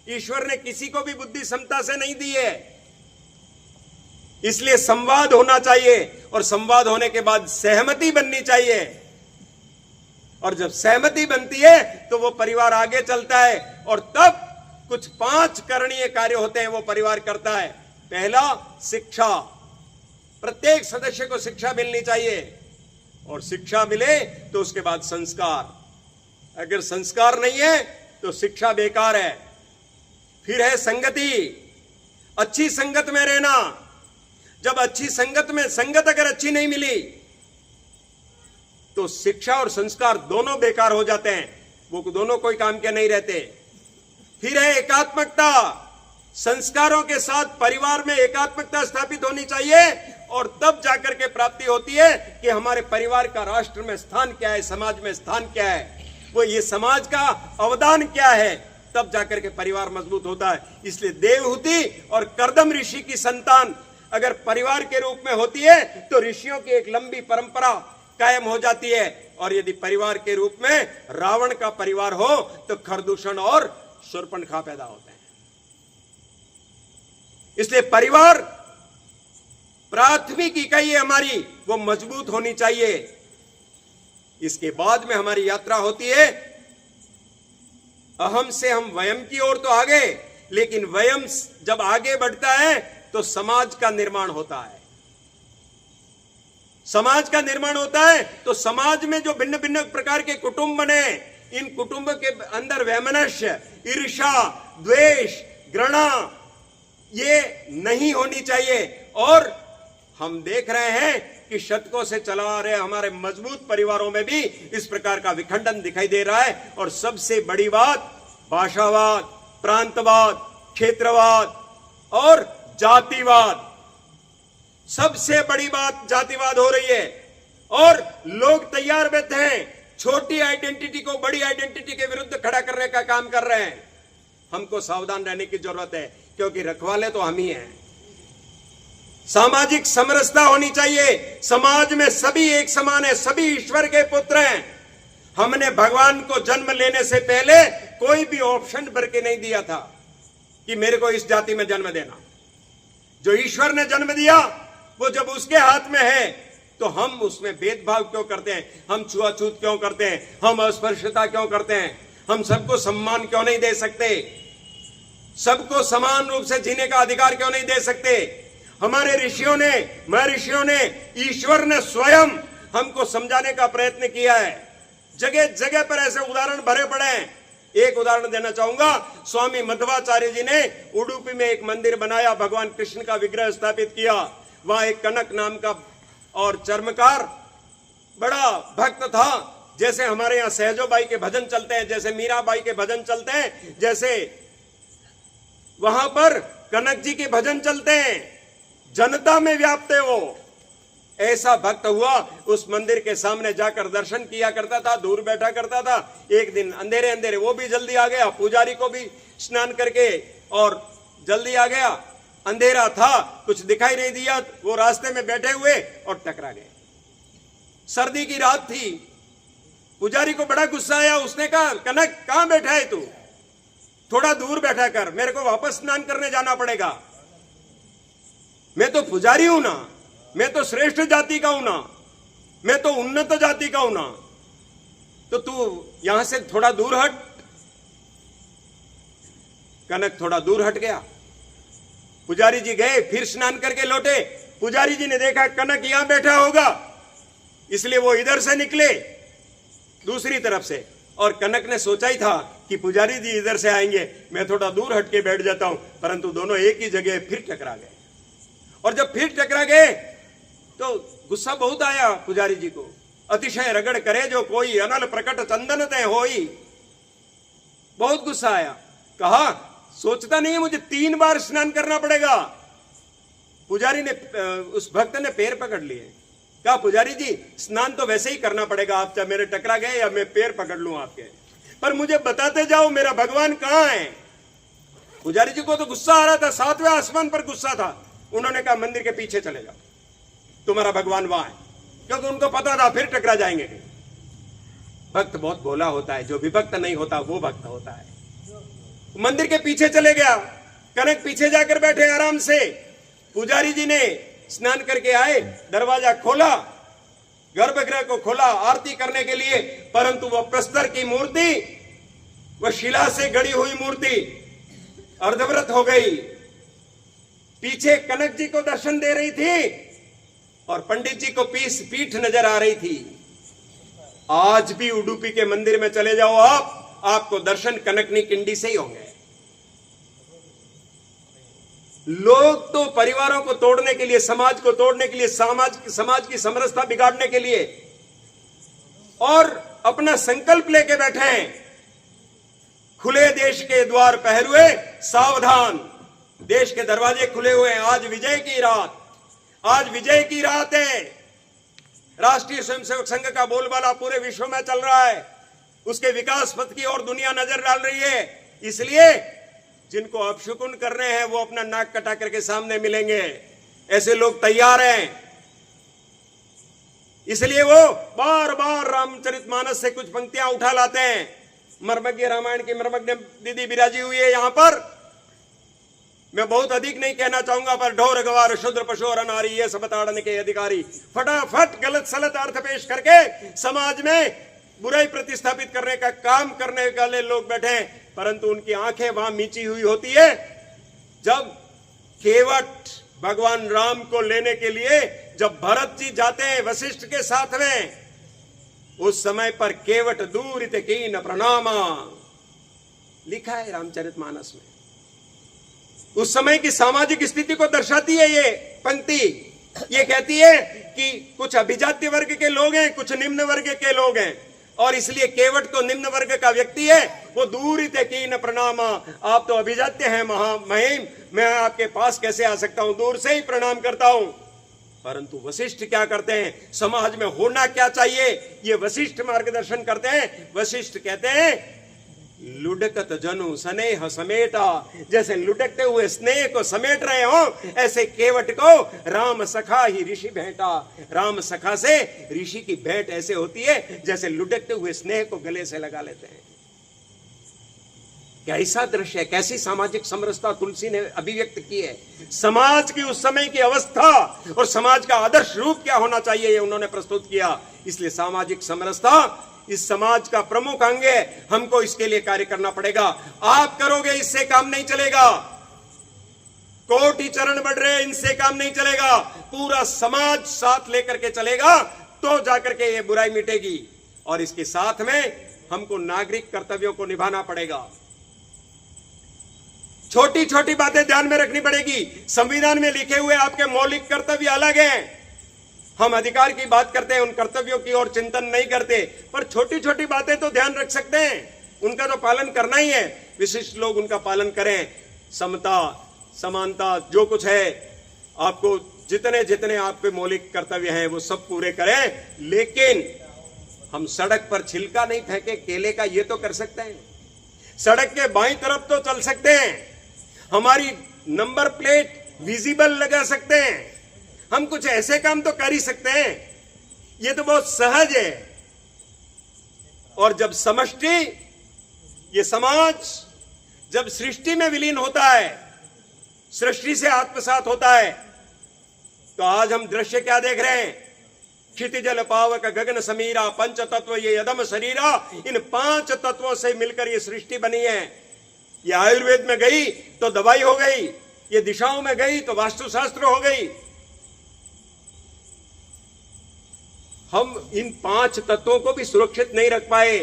ईश्वर ने किसी को भी बुद्धि समता से नहीं दी है, इसलिए संवाद होना चाहिए। और संवाद होने के बाद सहमति बननी चाहिए, और जब सहमति बनती है तो वो परिवार आगे चलता है। और तब कुछ 5 करणीय कार्य होते हैं वो परिवार करता है। पहला, शिक्षा। प्रत्येक सदस्य को शिक्षा मिलनी चाहिए, और शिक्षा मिले तो उसके बाद संस्कार। अगर संस्कार नहीं है तो शिक्षा बेकार है। फिर है संगति, अच्छी संगत में रहना। जब अच्छी संगत में, संगत अगर अच्छी नहीं मिली तो शिक्षा और संस्कार दोनों बेकार हो जाते हैं, वो दोनों कोई काम के नहीं रहते। फिर है एकात्मकता। संस्कारों के साथ परिवार में एकात्मकता स्थापित होनी चाहिए, और तब जाकर के प्राप्ति होती है कि हमारे परिवार का राष्ट्र में स्थान क्या है, समाज में स्थान क्या है, वो ये समाज का अवदान क्या है, तब जाकर के परिवार मजबूत होता है। इसलिए देवहूति और कर्दम ऋषि की संतान अगर परिवार के रूप में होती है तो ऋषियों की एक लंबी परंपरा, कायम हो जाती है। और यदि परिवार के रूप में रावण का परिवार हो तो खरदूषण और शूर्पणखा पैदा होते हैं। इसलिए परिवार प्राथमिक इकाई है हमारी, वो मजबूत होनी चाहिए। इसके बाद में हमारी यात्रा होती है अहम से हम वयम की ओर तो आगे, लेकिन वयम जब आगे बढ़ता है तो समाज का निर्माण होता है। समाज का निर्माण होता है तो समाज में जो भिन्न भिन्न प्रकार के कुटुंब बने, इन कुटुंब के अंदर वैमनस्य, ईर्ष्या, द्वेष, घृणा ये नहीं होनी चाहिए। और हम देख रहे हैं कि शतकों से चला आ रहे हमारे मजबूत परिवारों में भी इस प्रकार का विखंडन दिखाई दे रहा है। और सबसे बड़ी बात भाषावाद, प्रांतवाद, क्षेत्रवाद और जातिवाद, सबसे बड़ी बात जातिवाद हो रही है। और लोग तैयार बैठे हैं छोटी आइडेंटिटी को बड़ी आइडेंटिटी के विरुद्ध खड़ा करने का काम कर रहे हैं। हमको सावधान रहने की जरूरत है, क्योंकि रखवाले तो हम ही हैं। सामाजिक समरसता होनी चाहिए। समाज में सभी एक समान है, सभी ईश्वर के पुत्र हैं। हमने भगवान को जन्म लेने से पहले कोई भी ऑप्शन भर के नहीं दिया था कि मेरे को इस जाति में जन्म देना। जो ईश्वर ने जन्म दिया वो जब उसके हाथ में है तो हम उसमें भेदभाव क्यों करते हैं, हम छुआछूत क्यों करते हैं, हम अस्पृश्यता क्यों करते हैं, हम सबको सम्मान क्यों नहीं दे सकते, सबको समान रूप से जीने का अधिकार क्यों नहीं दे सकते। हमारे ऋषियों ने, महर्षियों ने, ईश्वर ने स्वयं हमको समझाने का प्रयत्न किया है। जगह जगह पर ऐसे उदाहरण भरे पड़े हैं। एक उदाहरण देना चाहूंगा, स्वामी मध्वाचार्य जी ने उडुपी में एक मंदिर बनाया, भगवान कृष्ण का विग्रह स्थापित किया। वहां एक कनक नाम का और चर्मकार बड़ा भक्त था। जैसे हमारे यहाँ सहजोबाई के भजन चलते हैं, जैसे मीराबाई के भजन चलते हैं, जैसे वहां पर कनक जी के भजन चलते हैं, जनता में व्याप्त है वो। ऐसा भक्त हुआ, उस मंदिर के सामने जाकर दर्शन किया करता था, दूर बैठा करता था। एक दिन अंधेरे अंधेरे वो भी जल्दी आ गया, पुजारी को भी स्नान करके और जल्दी आ गया। अंधेरा था, कुछ दिखाई नहीं दिया, वो रास्ते में बैठे हुए और टकरा गए। सर्दी की रात थी, पुजारी को बड़ा गुस्सा आया। उसने कहा, कनक कहां बैठा है तू, थोड़ा दूर बैठा कर, मेरे को वापस स्नान करने जाना पड़ेगा। मैं तो पुजारी हूं ना, मैं तो श्रेष्ठ जाति का हूं ना, मैं तो उन्नत जाति का हूं ना, तो तू यहां से थोड़ा दूर हट। कनक थोड़ा दूर हट गया। पुजारी जी गए, फिर स्नान करके लौटे। पुजारी जी ने देखा कनक यहां बैठा होगा, इसलिए वो इधर से निकले दूसरी तरफ से। और कनक ने सोचा ही था कि पुजारी जी इधर से आएंगे, मैं थोड़ा दूर हट के बैठ जाता हूं, परंतु दोनों एक ही जगह फिर टकरा गए। और जब फिर टकरा गए तो गुस्सा बहुत आया पुजारी जी को। अतिशय रगड़ करे जो कोई, अनल प्रकट चंदन ते होई। बहुत गुस्सा आया। कहा, सोचता नहीं है मुझे 3 बार स्नान करना पड़ेगा। पुजारी ने, उस भक्त ने पैर पकड़ लिए। कहा, पुजारी जी स्नान तो वैसे ही करना पड़ेगा, आप चाहे मेरे टकरा गए या मैं पैर पकड़ लूं आपके, पर मुझे बताते जाओ मेरा भगवान कहां है। पुजारी जी को तो गुस्सा आ रहा था, 7वें आसमान पर गुस्सा था। उन्होंने कहा, मंदिर के पीछे चले जाओ, तुम्हारा भगवान वहां है, क्योंकि उनको पता था फिर टकरा जाएंगे। भक्त बहुत भोला होता है, जो विभक्त नहीं होता वो भक्त होता है। मंदिर के पीछे चले गया। कनक पीछे जाकर बैठे आराम से। पुजारी जी ने स्नान करके आए, दरवाजा खोला, गर्भगृह को खोला आरती करने के लिए, परंतु वह प्रस्तर की मूर्ति, वह शिला से गढ़ी हुई मूर्ति अर्धव्रत हो गई। पीछे कनक जी को दर्शन दे रही थी और पंडित जी को पीठ नजर आ रही थी। आज भी उडुपी के मंदिर में चले जाओ आपको दर्शन कनकनी किंडी से ही होंगे। लोग तो परिवारों को तोड़ने के लिए, समाज को तोड़ने के लिए, समाज की समरसता बिगाड़ने के लिए और अपना संकल्प लेके बैठे हैं। खुले देश के द्वार पहरुए सावधान, देश के दरवाजे खुले हुए हैं। आज विजय की रात, आज विजय की रात है। राष्ट्रीय स्वयंसेवक संघ का बोलबाला पूरे विश्व में चल रहा है, उसके विकास पथ की ओर दुनिया नजर डाल रही है। इसलिए जिनको अपशकुन कर रहे हैं वो अपना नाक कटा करके सामने मिलेंगे। ऐसे लोग तैयार हैं। इसलिए वो बार बार रामचरितमानस से कुछ पंक्तियां उठा लाते हैं। मर्मज्ञ रामायण की मर्मज्ञ दीदी विराजी हुई है यहां पर। मैं बहुत अधिक नहीं कहना चाहूंगा, पर ढोर गवार शूद्र पशु और अनारी ये सब ताड़ने के अधिकारी, फटाफट गलत सलत अर्थ पेश करके समाज में बुराई प्रतिस्थापित करने का काम करने वाले लोग बैठे, परंतु उनकी आंखें वहां मीची हुई होती है। जब केवट भगवान राम को लेने के लिए जब भरत जी जाते हैं वशिष्ठ के साथ में, उस समय पर केवट दूर कीन प्रणामा लिखा है रामचरितमानस में। उस समय की सामाजिक स्थिति को दर्शाती है ये पंक्ति। ये कहती है कि कुछ अभिजात्य वर्ग के लोग हैं, कुछ निम्न वर्ग के लोग हैं, और इसलिए केवट तो निम्न वर्ग का व्यक्ति है, वो दूर कीन प्रणामा, आप तो अभिजात्य हैं महामहिम, मैं आपके पास कैसे आ सकता हूं, दूर से ही प्रणाम करता हूं। परंतु वशिष्ठ क्या करते हैं, समाज में होना क्या चाहिए ये वशिष्ठ मार्गदर्शन करते हैं। वशिष्ठ कहते हैं लुढ़कत जनु स्नेह समेटा, जैसे लुढ़कते हुए स्नेह को समेट रहे हो, ऐसे केवट को राम सखा ही ऋषि भेंटा। राम सखा से ऋषि की भेंट ऐसे होती है जैसे लुढ़कते हुए स्नेह को गले से लगा लेते हैं। कैसा दृश्य है, कैसी सामाजिक समरसता तुलसी ने अभिव्यक्त की है। समाज की उस समय की अवस्था और समाज का आदर्श रूप क्या होना चाहिए ये उन्होंने प्रस्तुत किया। इसलिए सामाजिक समरसता इस समाज का प्रमुख अंग है, हमको इसके लिए कार्य करना पड़ेगा। आप करोगे इससे काम नहीं चलेगा, कोटि चरण बढ़ रहे इनसे काम नहीं चलेगा, पूरा समाज साथ लेकर के चलेगा तो जाकर के ये बुराई मिटेगी। और इसके साथ में हमको नागरिक कर्तव्यों को निभाना पड़ेगा। छोटी छोटी बातें ध्यान में रखनी पड़ेगी। संविधान में लिखे हुए आपके मौलिक कर्तव्य अलग हैं, हम अधिकार की बात करते हैं, उन कर्तव्यों की ओर चिंतन नहीं करते, पर छोटी छोटी बातें तो ध्यान रख सकते हैं, उनका तो पालन करना ही है। विशिष्ट लोग उनका पालन करें, समता समानता जो कुछ है, आपको जितने जितने आपके मौलिक कर्तव्य हैं वो सब पूरे करें। लेकिन हम सड़क पर छिलका नहीं फेंके केले का, ये तो कर सकते हैं। सड़क के बाईं तरफ तो चल सकते हैं, हमारी नंबर प्लेट विजिबल लगा सकते हैं, हम कुछ ऐसे काम तो कर ही सकते हैं। ये तो बहुत सहज है। और जब समष्टि, ये समाज जब सृष्टि में विलीन होता है, सृष्टि से आत्मसात होता है, तो आज हम दृश्य क्या देख रहे हैं, क्षितिजल पावक गगन समीरा पंच तत्व ये यदम शरीरा, इन 5 तत्वों से मिलकर ये सृष्टि बनी है। ये आयुर्वेद में गई तो दवाई हो गई, ये दिशाओं में गई तो वास्तुशास्त्र हो गई। हम इन 5 तत्वों को भी सुरक्षित नहीं रख पाए।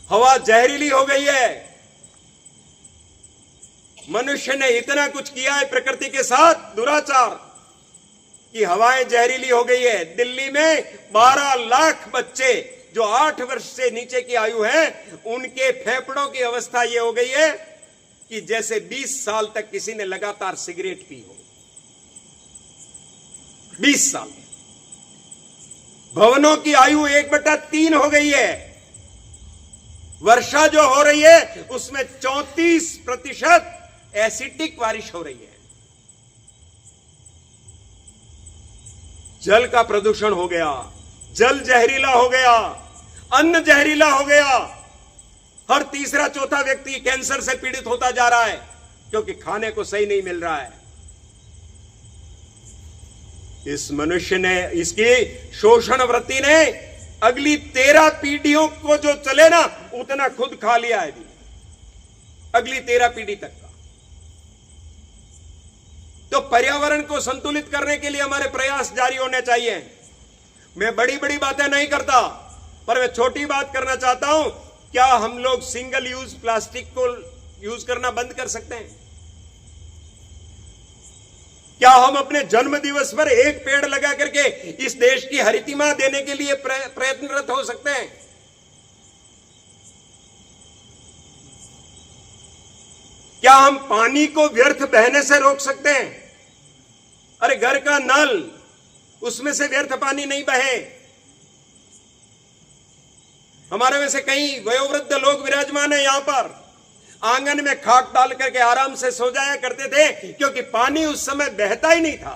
हवा जहरीली हो गई है। मनुष्य ने इतना कुछ किया है प्रकृति के साथ दुराचार कि हवाएं जहरीली हो गई है। दिल्ली में 12 लाख बच्चे जो 8 वर्ष से नीचे की आयु है, उनके फेफड़ों की अवस्था यह हो गई है कि जैसे 20 साल तक किसी ने लगातार सिगरेट पी हो। 20 साल। भवनों की आयु 1/3 हो गई है। वर्षा जो हो रही है उसमें 34% एसिडिक बारिश हो रही है। जल का प्रदूषण हो गया, जल जहरीला हो गया, अन्न जहरीला हो गया। हर तीसरा चौथा व्यक्ति कैंसर से पीड़ित होता जा रहा है क्योंकि खाने को सही नहीं मिल रहा है। इस मनुष्य ने, इसकी शोषण वृत्ति ने अगली 13 पीढ़ियों को जो चले ना उतना खुद खा लिया है अभी, अगली 13 पीढ़ी तक का। तो पर्यावरण को संतुलित करने के लिए हमारे प्रयास जारी होने चाहिए। मैं बड़ी बड़ी बातें नहीं करता, पर मैं छोटी बात करना चाहता हूं। क्या हम लोग सिंगल यूज प्लास्टिक को यूज करना बंद कर सकते हैं? क्या हम अपने जन्म दिवस पर एक पेड़ लगा करके इस देश की हरितिमा देने के लिए प्रयत्नरत हो सकते हैं? क्या हम पानी को व्यर्थ बहने से रोक सकते हैं? अरे घर का नल, उसमें से व्यर्थ पानी नहीं बहे। हमारे में से कई वयोवृद्ध लोग विराजमान है यहां पर, आंगन में खाट डाल करके आराम से सो जाया करते थे क्योंकि पानी उस समय बहता ही नहीं था।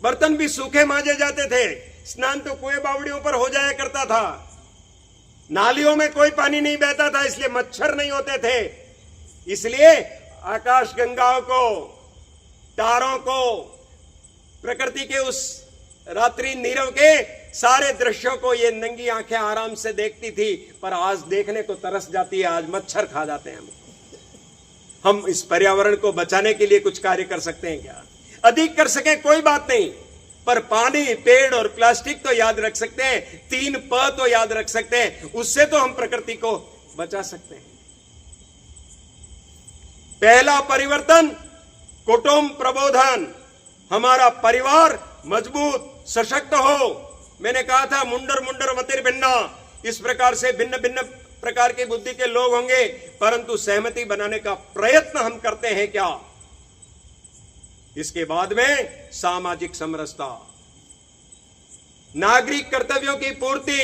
बर्तन भी सूखे मांजे जाते थे, स्नान तो कुएं बावड़ियों पर हो जाया करता था, नालियों में कोई पानी नहीं बहता था, इसलिए मच्छर नहीं होते थे। इसलिए आकाश गंगाओं को, तारों को, प्रकृति के उस रात्रि नीरव के सारे दृश्यों को ये नंगी आंखें आराम से देखती थी, पर आज देखने को तरस जाती है। आज मच्छर खा जाते हैं हम इस पर्यावरण को बचाने के लिए कुछ कार्य कर सकते हैं क्या? अधिक कर सके कोई बात नहीं, पर पानी, पेड़ और प्लास्टिक तो याद रख सकते हैं, 3 प तो याद रख सकते हैं, उससे तो हम प्रकृति को बचा सकते हैं। पहला परिवर्तन कुटुंब प्रबोधन, हमारा परिवार मजबूत सशक्त हो। मैंने कहा था मुंडर मुंडर मतिर भिन्ना, इस प्रकार से भिन्न भिन्न प्रकार की बुद्धि के लोग होंगे, परंतु सहमति बनाने का प्रयत्न हम करते हैं क्या? इसके बाद में सामाजिक समरसता, नागरिक कर्तव्यों की पूर्ति,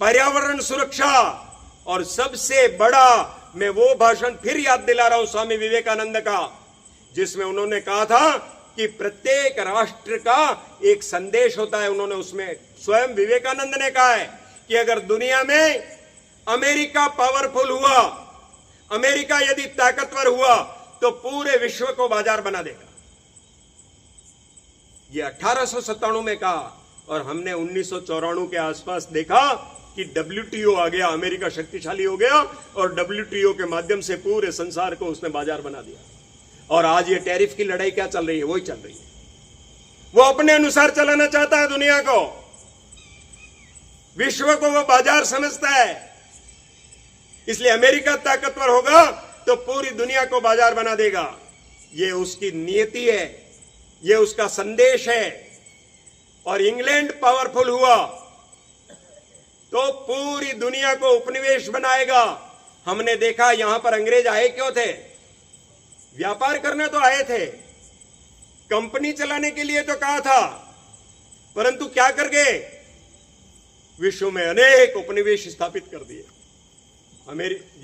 पर्यावरण सुरक्षा, और सबसे बड़ा मैं वो भाषण फिर याद दिला रहा हूं स्वामी विवेकानंद का, जिसमें उन्होंने कहा था कि प्रत्येक राष्ट्र का एक संदेश होता है। उन्होंने उसमें स्वयं विवेकानंद ने कहा है कि अगर दुनिया में अमेरिका पावरफुल हुआ, अमेरिका यदि ताकतवर हुआ, तो पूरे विश्व को बाजार बना देगा। ये 1897 में कहा, और हमने 1994 के आसपास देखा कि WTO आ गया, अमेरिका शक्तिशाली हो गया, और WTO के माध्यम से पूरे संसार को उसने बाजार बना दिया। और आज ये टैरिफ की लड़ाई क्या चल रही है? वही चल रही है। वो अपने अनुसार चलाना चाहता है दुनिया को, विश्व को वो बाजार समझता है। इसलिए अमेरिका ताकतवर होगा तो पूरी दुनिया को बाजार बना देगा। ये उसकी नियति है, ये उसका संदेश है। और इंग्लैंड पावरफुल हुआ तो पूरी दुनिया को उपनिवेश बनाएगा। हमने देखा यहां पर अंग्रेज आए क्यों थे? व्यापार करने तो आए थे, कंपनी चलाने के लिए तो कहा था, परंतु क्या कर गए? विश्व में अनेक उपनिवेश स्थापित कर दिए।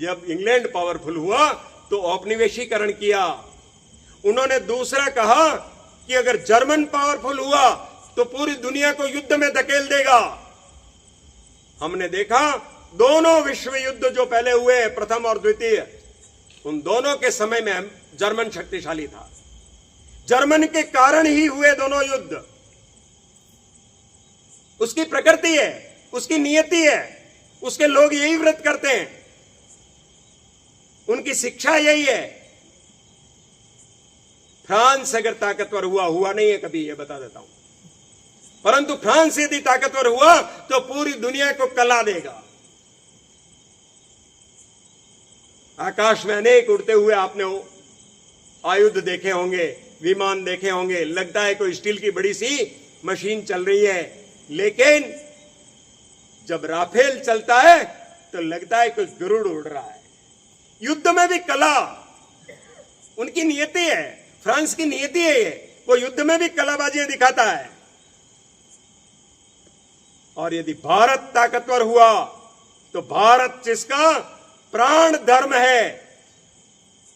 जब इंग्लैंड पावरफुल हुआ तो औपनिवेशीकरण किया। उन्होंने दूसरा कहा कि अगर जर्मन पावरफुल हुआ तो पूरी दुनिया को युद्ध में धकेल देगा। हमने देखा दोनों विश्व युद्ध जो पहले हुए, प्रथम और द्वितीय, उन दोनों के समय में जर्मन शक्तिशाली था। जर्मन के कारण ही हुए दोनों युद्ध। उसकी प्रकृति है, उसकी नियति है, उसके लोग यही व्रत करते हैं, उनकी शिक्षा यही है। फ्रांस अगर ताकतवर हुआ नहीं है कभी, यह बता देता हूं, परंतु फ्रांस यदि ताकतवर हुआ तो पूरी दुनिया को कला देगा। आकाश में अनेक उड़ते हुए आपने आयुध देखे होंगे, विमान देखे होंगे, लगता है कोई स्टील की बड़ी सी मशीन चल रही है, लेकिन जब राफेल चलता है तो लगता है कोई गरुड़ उड़ रहा है। युद्ध में भी कला उनकी नियति है, फ्रांस की नियति है ये, वो युद्ध में भी कलाबाजियां दिखाता है। और यदि भारत ताकतवर हुआ तो भारत जिसका प्राण धर्म है,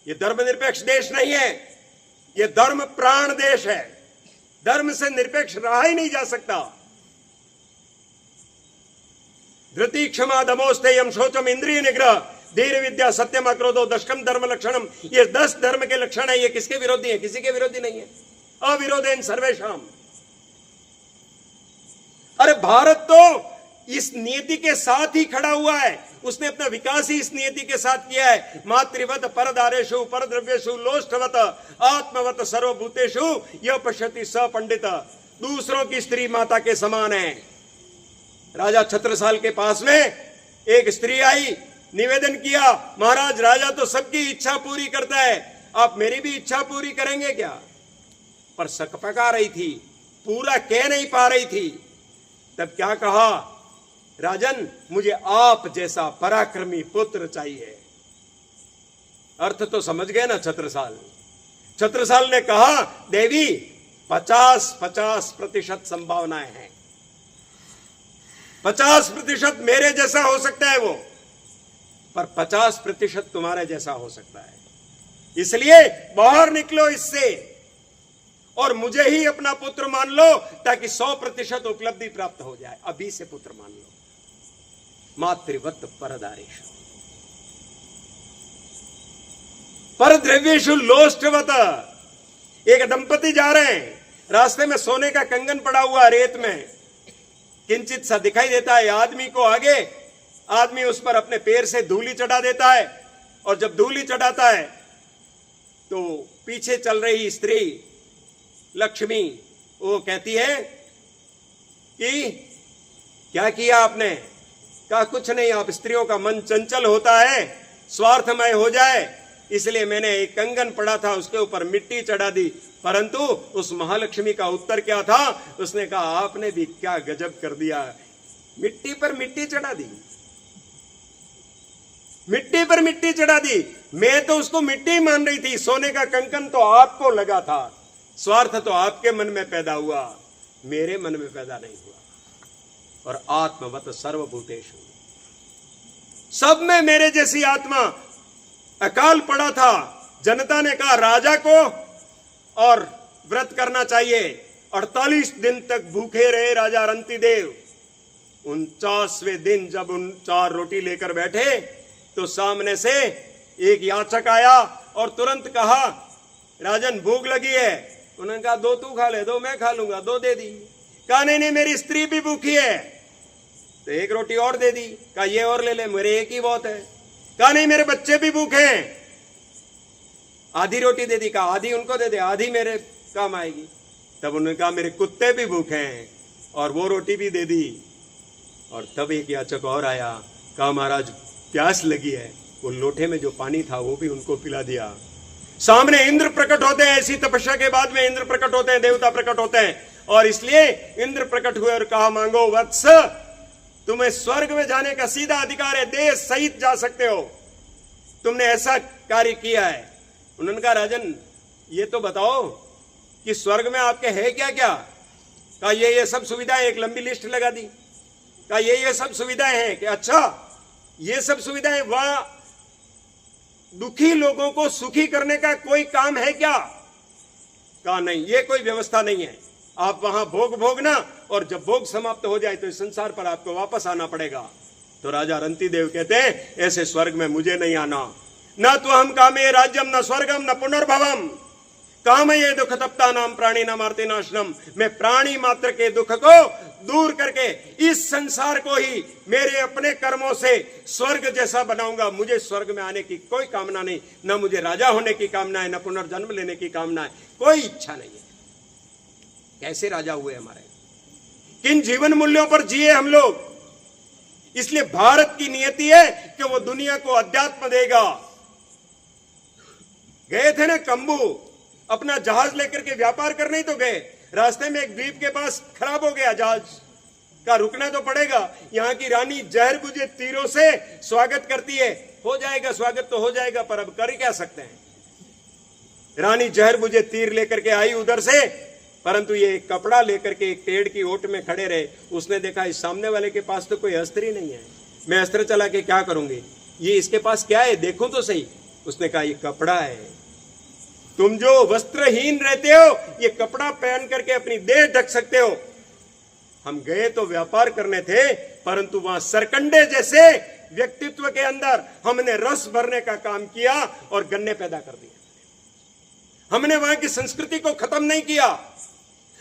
यह धर्मनिरपेक्ष देश नहीं है, यह धर्म प्राण देश है। धर्म से निरपेक्ष रहा ही नहीं जा सकता। धृति क्षमा दमोस्तेयम शौचम इंद्रिय निग्रह धीर विद्या सत्यम अक्रोधो दशकम धर्म लक्षणम, ये 10 धर्म के लक्षण है। ये किसके विरोधी है? किसी के विरोधी नहीं है। अविरोधेन सर्वेषाम। अरे भारत तो इस नीति के साथ ही खड़ा हुआ है, उसने अपना विकास ही इस नियति के साथ किया है। मातृवत परदारेषु परद्रव्येषु लोष्टवत आत्मवत सर्वभूतेषु यह पश्यति स पंडित। दूसरों की स्त्री माता के समान है। राजा छत्रसाल के पास में एक स्त्री आई, निवेदन किया, महाराज राजा तो सबकी इच्छा पूरी करता है, आप मेरी भी इच्छा पूरी करेंगे क्या? पर सकपका रही थी, पूरा कह नहीं पा रही थी। तब क्या कहा? राजन, मुझे आप जैसा पराक्रमी पुत्र चाहिए। अर्थ तो समझ गए ना छत्रसाल? छत्रसाल ने कहा, देवी 50-50% संभावनाएं हैं, 50% मेरे जैसा हो सकता है वो, पर 50% तुम्हारे जैसा हो सकता है। इसलिए बाहर निकलो इससे और मुझे ही अपना पुत्र मान लो ताकि 100% उपलब्धि प्राप्त हो जाए। अभी से पुत्र मान लो। मातृवत परदारेश पर द्रव्येशु लोष्टवत। एक दंपति जा रहे हैं, रास्ते में सोने का कंगन पड़ा हुआ रेत में, किंचित सा दिखाई देता है आदमी को आगे। आदमी उस पर अपने पैर से धूली चढ़ा देता है, और जब धूली चढ़ाता है तो पीछे चल रही स्त्री लक्ष्मी वो कहती है कि क्या किया आपने? कहा कुछ नहीं, आप स्त्रियों का मन चंचल होता है, स्वार्थमय हो जाए, इसलिए मैंने एक कंगन पड़ा था उसके ऊपर मिट्टी चढ़ा दी। परंतु उस महालक्ष्मी का उत्तर क्या था? उसने कहा आपने भी क्या गजब कर दिया, मिट्टी पर मिट्टी चढ़ा दी, मिट्टी पर मिट्टी चढ़ा दी। मैं तो उसको मिट्टी मान रही थी, सोने का कंकन तो आपको लगा था, स्वार्थ तो आपके मन में पैदा हुआ, मेरे मन में पैदा नहीं हुआ। और आत्मवत सर्वभूतेषु, सब में मेरे जैसी आत्मा। अकाल पड़ा था, जनता ने कहा राजा को और व्रत करना चाहिए। 48 दिन तक भूखे रहे राजा रंतिदेव। 49वें दिन जब उन 4 रोटी लेकर बैठे तो सामने से एक याचक आया और तुरंत कहा राजन भूख लगी है। उन्होंने कहा 2 तू खा ले, 2 मैं खा लूंगा, 2 दे दी। कहा नहीं मेरी स्त्री भी भूखी है, तो 1 रोटी और दे दी। कहा ये और ले ले, मेरे एक ही बहुत है। कहा नहीं मेरे बच्चे भी भूखे हैं, आधी रोटी दे दी। कहा आधी उनको दे दे, आधी मेरे काम आएगी। तब उन्होंने कहा मेरे कुत्ते भी भूखे हैं, और वो रोटी भी दे दी। और तब एक याचक और आया, कहा महाराज प्यास लगी है, वो लोटे में जो पानी था वो भी उनको पिला दिया। सामने इंद्र प्रकट होते हैं, ऐसी तपस्या के बाद में इंद्र प्रकट होते हैं, देवता प्रकट होते हैं। और इसलिए इंद्र प्रकट हुए और कहा मांगो वत्स, तुम्हें स्वर्ग में जाने का सीधा अधिकार है, देह सहित जा सकते हो, तुमने ऐसा कार्य किया है। उन्होंने कहा राजन ये तो बताओ कि स्वर्ग में आपके है क्या क्या? कहा ये सब सुविधाएं, एक लंबी लिस्ट लगा दी। कहा ये सब सुविधाएं हैं कि अच्छा ये सब सुविधाएं, वहां दुखी लोगों को सुखी करने का कोई काम है क्या? कहा नहीं ये कोई व्यवस्था नहीं है, आप वहां भोग भोगना, और जब भोग समाप्त हो जाए तो इस संसार पर आपको वापस आना पड़ेगा। तो राजा रंतिदेव कहते हैं ऐसे स्वर्ग में मुझे नहीं आना। न तो हम कामे राज्यम न स्वर्गम न पुनर्भवम, काम ये दुख तप्ता नाम प्राणी नाम आर्ति नाशनम। मैं प्राणी मात्र के दुख को दूर करके इस संसार को ही मेरे अपने कर्मों से स्वर्ग जैसा बनाऊंगा। मुझे स्वर्ग में आने की कोई कामना नहीं, न मुझे राजा होने की कामना है, न पुनर्जन्म लेने की कामना है, कोई इच्छा नहीं है। कैसे राजा हुए हमारे, किन जीवन मूल्यों पर जिए हम लोग। इसलिए भारत की नियति है कि वो दुनिया को अध्यात्म देगा। गए थे ना कंबू, अपना जहाज लेकर के व्यापार करने ही तो गए, रास्ते में एक द्वीप के पास खराब हो गया, जहाज का रुकना तो पड़ेगा। यहाँ की रानी जहर बुझे तीरों से स्वागत करती है, हो जाएगा स्वागत तो हो जाएगा, पर अब कर क्या सकते हैं। रानी जहर बुझे तीर लेकर के आई उधर से, परंतु ये एक कपड़ा लेकर के एक पेड़ की ओट में खड़े रहे। उसने देखा इस सामने वाले के पास तो कोई अस्त्र ही नहीं है, मैं अस्त्र चला के क्या करूंगी, ये इसके पास क्या है देखूं तो सही। उसने कहा ये कपड़ा है, तुम जो वस्त्रहीन रहते हो ये कपड़ा पहन करके अपनी देह ढक सकते हो। हम गए तो व्यापार करने थे, परंतु वहां सरकंडे जैसे व्यक्तित्व के अंदर हमने रस भरने का काम किया और गन्ने पैदा कर दिए। हमने वहां की संस्कृति को खत्म नहीं किया,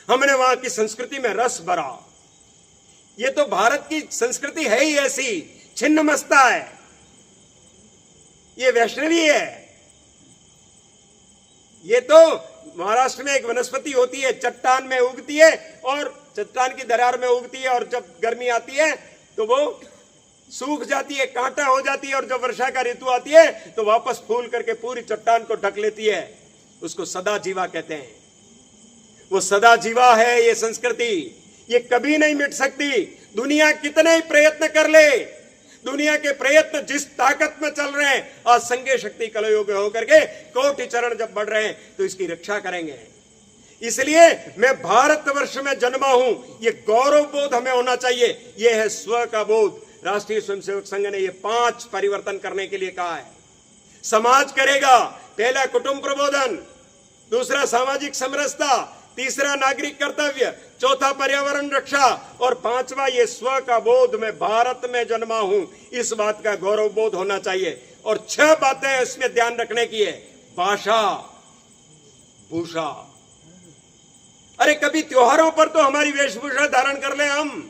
हमने वहां की संस्कृति में रस भरा। ये तो भारत की संस्कृति है ही ऐसी, छिन्नमस्ता है, ये वैष्णवी है। ये तो महाराष्ट्र में एक वनस्पति होती है, चट्टान में उगती है और चट्टान की दरार में उगती है, और जब गर्मी आती है तो वो सूख जाती है, कांटा हो जाती है, और जब वर्षा का ऋतु आती है तो वापस फूल करके पूरी चट्टान को ढक लेती है। उसको सदा जीवा कहते हैं। वो सदा जीवा है ये संस्कृति, ये कभी नहीं मिट सकती। दुनिया कितने ही प्रयत्न कर ले, दुनिया के प्रयत्न जिस ताकत में चल रहे हैं, आज संघीय शक्ति कलयुग होकर के कोटि चरण जब बढ़ रहे हैं तो इसकी रक्षा करेंगे। इसलिए मैं भारतवर्ष में जन्मा हूं, ये गौरव बोध हमें होना चाहिए। ये है स्व का बोध। राष्ट्रीय स्वयंसेवक संघ ने ये 5 परिवर्तन करने के लिए कहा है। समाज करेगा, पहला कुटुंब प्रबोधन, दूसरा सामाजिक समरसता, तीसरा नागरिक कर्तव्य, चौथा पर्यावरण रक्षा और पांचवा ये स्व का बोध, मैं भारत में जन्मा हूं, इस बात का गौरव बोध होना चाहिए। और 6 बातें इसमें ध्यान रखने की है। भाषा, भूषा। अरे कभी त्योहारों पर तो हमारी वेशभूषा धारण कर ले हम।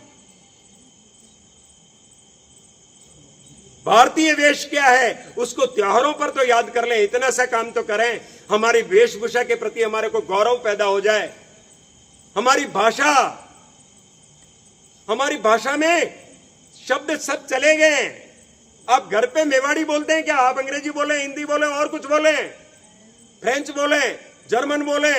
भारतीय वेश क्या है उसको त्योहारों पर तो याद कर लें, इतना सा काम तो करें, हमारी वेशभूषा के प्रति हमारे को गौरव पैदा हो जाए। हमारी भाषा में शब्द सब चले गए। आप घर पे मेवाड़ी बोलते हैं क्या? आप अंग्रेजी बोले, हिंदी बोले, और कुछ बोले, फ्रेंच बोले, जर्मन बोले,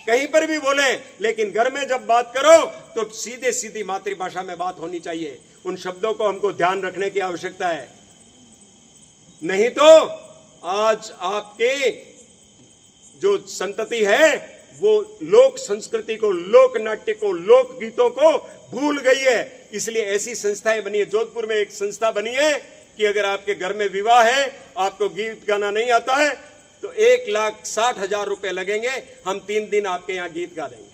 कहीं पर भी बोले, लेकिन घर में जब बात करो तो सीधे सीधी मातृभाषा में बात होनी चाहिए। उन शब्दों को हमको ध्यान रखने की आवश्यकता है। नहीं तो आज आपके जो संतति है वो लोक संस्कृति को, लोक नाट्य को, लोक गीतों को भूल गई है। इसलिए ऐसी संस्थाएं बनी है। जोधपुर में एक संस्था बनी है कि अगर आपके घर में विवाह है, आपको गीत गाना नहीं आता है, तो 1,60,000 रुपए लगेंगे, हम 3 दिन आपके यहां गीत गा देंगे।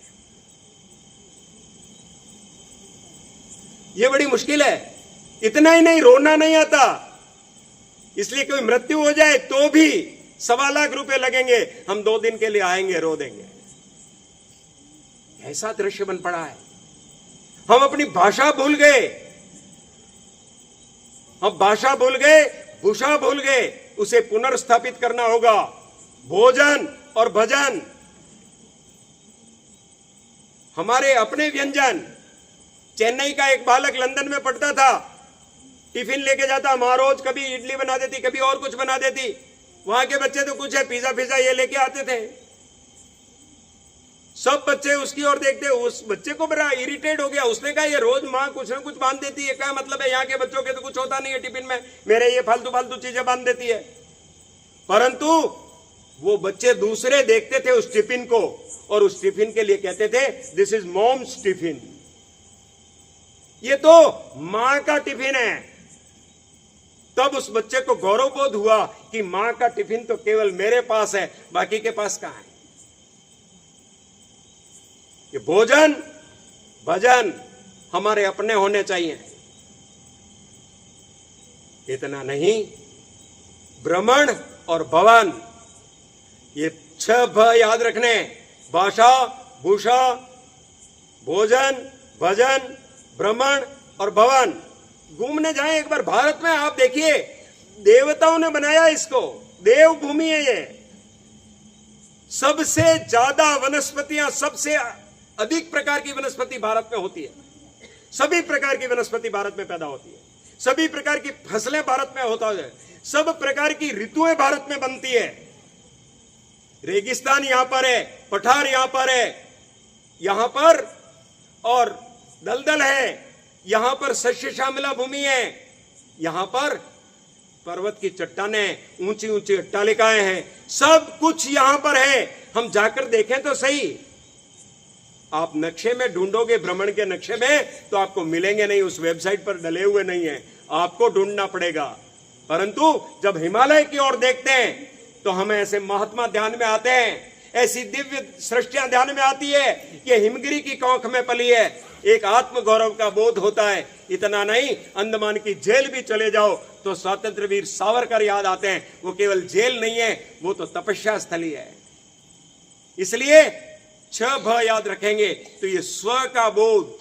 ये बड़ी मुश्किल है। इतना ही नहीं, रोना नहीं आता, इसलिए कोई मृत्यु हो जाए तो भी 1.25 लाख रुपए लगेंगे, हम 2 दिन के लिए आएंगे, रो देंगे। ऐसा दृश्य बन पड़ा है। हम अपनी भाषा भूल गए, हम भाषा भूल गए, भूषा भूल गए, उसे पुनर्स्थापित करना होगा। भोजन और भजन, हमारे अपने व्यंजन। चेन्नई का एक बालक लंदन में पढ़ता था, टिफिन लेके जाता, माँ रोज कभी इडली बना देती, कभी और कुछ बना देती। वहां के बच्चे तो कुछ है, पिज्जा फिजा ये लेके आते थे। सब बच्चे उसकी ओर देखते, उस बच्चे को बड़ा इरिटेट हो गया। उसने कहा ये रोज माँ कुछ ना कुछ बांध देती है, क्या मतलब है? यहाँ के बच्चों के तो कुछ होता नहीं है टिफिन में, मेरे ये फालतू फालतू चीजें बांध देती है। परंतु वो बच्चे दूसरे देखते थे उस टिफिन को, और उस टिफिन के लिए कहते थे दिस इज मॉम्स टिफिन, ये तो मां का टिफिन है। तब उस बच्चे को गौरव बोध हुआ कि मां का टिफिन तो केवल मेरे पास है, बाकी के पास कहां है। ये भोजन भजन हमारे अपने होने चाहिए। इतना नहीं, भ्रमण और भवन, ये 6 भ याद रखने। भाषा, भूषा, भोजन, भजन, भ्रमण और भवन। घूमने जाएं एक बार भारत में, आप देखिए देवताओं ने बनाया इसको, देवभूमि है ये। सबसे ज्यादा वनस्पतियां, सबसे अधिक प्रकार की वनस्पति भारत में होती है। सभी प्रकार की वनस्पति भारत में पैदा होती है, सभी प्रकार की फसलें भारत में होता है, सब प्रकार की ऋतुएं भारत में बनती है। रेगिस्तान यहां पर है, पठार यहां पर है, यहां पर और दलदल है, यहां पर शस्य श्यामला भूमि है, यहां पर पर्वत की चट्टानें, ऊंची ऊंची अट्टालिकाएं हैं, सब कुछ यहां पर है। हम जाकर देखें तो सही। आप नक्शे में ढूंढोगे, भ्रमण के नक्शे में, तो आपको मिलेंगे नहीं, उस वेबसाइट पर डले हुए नहीं है, आपको ढूंढना पड़ेगा। परंतु जब हिमालय की ओर देखते हैं तो हमें ऐसे महात्मा ध्यान में आते हैं, ऐसी दिव्य सृष्टियां ध्यान में आती है कि हिमगिरी की कोख में पली है। एक आत्म गौरव का बोध होता है। इतना नहीं, अंडमान की जेल भी चले जाओ तो स्वतंत्र वीर सावरकर याद आते हैं। वो केवल जेल नहीं है, वो तो तपस्या स्थली है। इसलिए 6 भ याद रखेंगे तो ये स्व का बोध,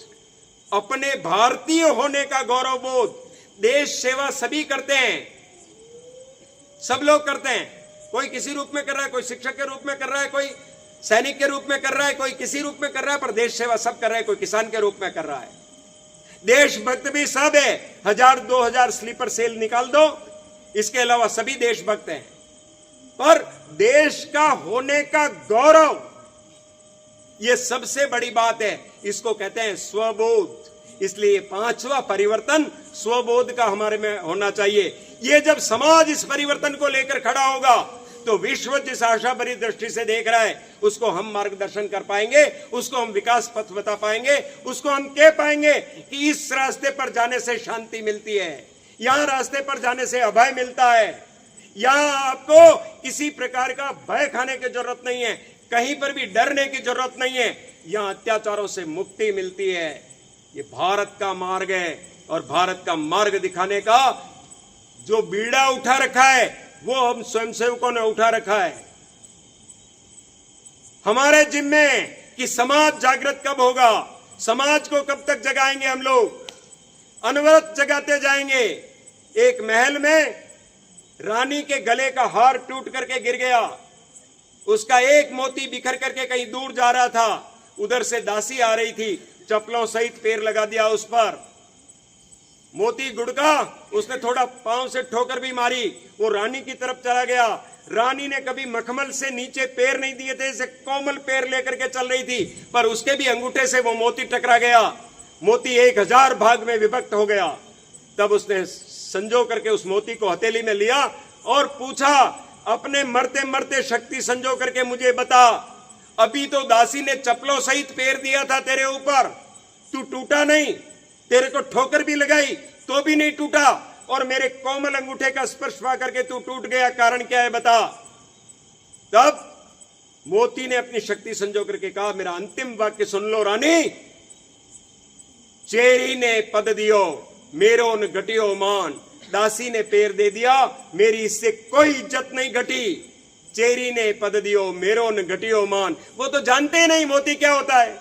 अपने भारतीय होने का गौरव बोध। देश सेवा सभी करते हैं, सब लोग करते हैं। कोई किसी रूप में कर रहा है, कोई शिक्षक के रूप में कर रहा है, कोई सैनिक के रूप में कर रहा है, कोई किसी रूप में कर रहा है, पर देश सेवा सब कर रहा है। कोई किसान के रूप में कर रहा है। देशभक्त भी सब है। 1000-2000 स्लीपर सेल निकाल दो, इसके अलावा सभी देशभक्त हैं। पर देश का होने का गौरव, ये सबसे बड़ी बात है। इसको कहते हैं स्वबोध। इसलिए 5वां परिवर्तन स्वबोध का हमारे में होना चाहिए। ये जब समाज इस परिवर्तन को लेकर खड़ा होगा तो विश्व जिस आशा भरी दृष्टि से देख रहा है उसको हम मार्गदर्शन कर पाएंगे, उसको हम विकास पथ बता पाएंगे, उसको हम कह पाएंगे कि इस रास्ते पर जाने से शांति मिलती है, यहां रास्ते पर जाने से अभय मिलता है, यहां आपको किसी प्रकार का भय खाने की जरूरत नहीं है। कहीं पर भी डरने की जरूरत नहीं है। यहां अत्याचारों से मुक्ति मिलती है। ये भारत का मार्ग है और भारत का मार्ग दिखाने का जो बीड़ा उठा रखा है वो हम स्वयंसेवकों ने उठा रखा है। हमारे जिम्मे कि समाज जागृत कब होगा, समाज को कब तक जगाएंगे हम लोग, अनवरत जगाते जाएंगे। एक महल में रानी के गले का हार टूट करके गिर गया, उसका एक मोती बिखर करके कहीं दूर जा रहा था, उधर से दासी आ रही थी, चप्पलों सहित पैर लगा दिया उस पर, मोती गुड़का, उसने थोड़ा पांव से ठोकर भी मारी, वो रानी की तरफ चला गया। रानी ने कभी मखमल से नीचे पैर नहीं दिए थे, इसे कोमल पैर लेकर के चल रही थी, पर उसके भी अंगूठे से वो मोती टकरा गया, मोती 1000 भाग में विभक्त हो गया। तब उसने संजो करके उस मोती को हथेली में लिया और पूछा, अपने मरते मरते शक्ति संजो करके मुझे बता, अभी तो दासी ने चप्पलों सहित पैर दिया था तेरे ऊपर, तू टूटा नहीं, तेरे को ठोकर भी लगाई तो भी नहीं टूटा, और मेरे कोमल अंगूठे का स्पर्श पा करके तू टूट गया, कारण क्या है बता। तब मोती ने अपनी शक्ति संजो करके कहा, मेरा अंतिम वाक्य सुन लो रानी, चेरी ने पद दियो मेरो न घटियो मान, दासी ने पैर दे दिया, मेरी इससे कोई इज्जत नहीं घटी, चेरी ने पद दियो मेरो न घटियो मान। वो तो जानते ही नहीं मोती क्या होता है,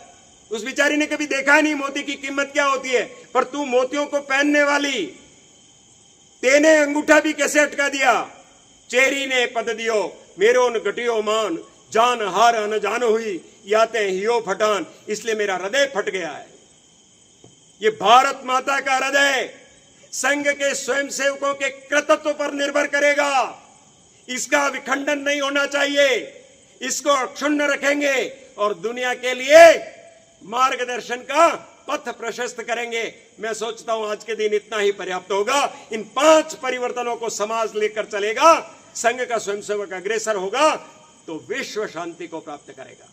उस बेचारी ने कभी देखा नहीं मोती की कीमत क्या होती है, पर तू मोतियों को पहनने वाली, तेने अंगूठा भी कैसे अटका दिया। चेरी ने पद दियो मेरो न घटियो मान, जान हार न जान हुई याते हियो फटान, इसलिए मेरा हृदय फट गया है। ये भारत माता का हृदय संघ के स्वयंसेवकों के कृतित्व पर निर्भर करेगा, इसका विखंडन नहीं होना चाहिए, इसको अक्षुण्ण रखेंगे और दुनिया के लिए मार्गदर्शन का पथ प्रशस्त करेंगे। मैं सोचता हूं आज के दिन इतना ही पर्याप्त होगा। इन 5 परिवर्तनों को समाज लेकर चलेगा, संघ का स्वयंसेवक अग्रसर होगा तो विश्व शांति को प्राप्त करेगा।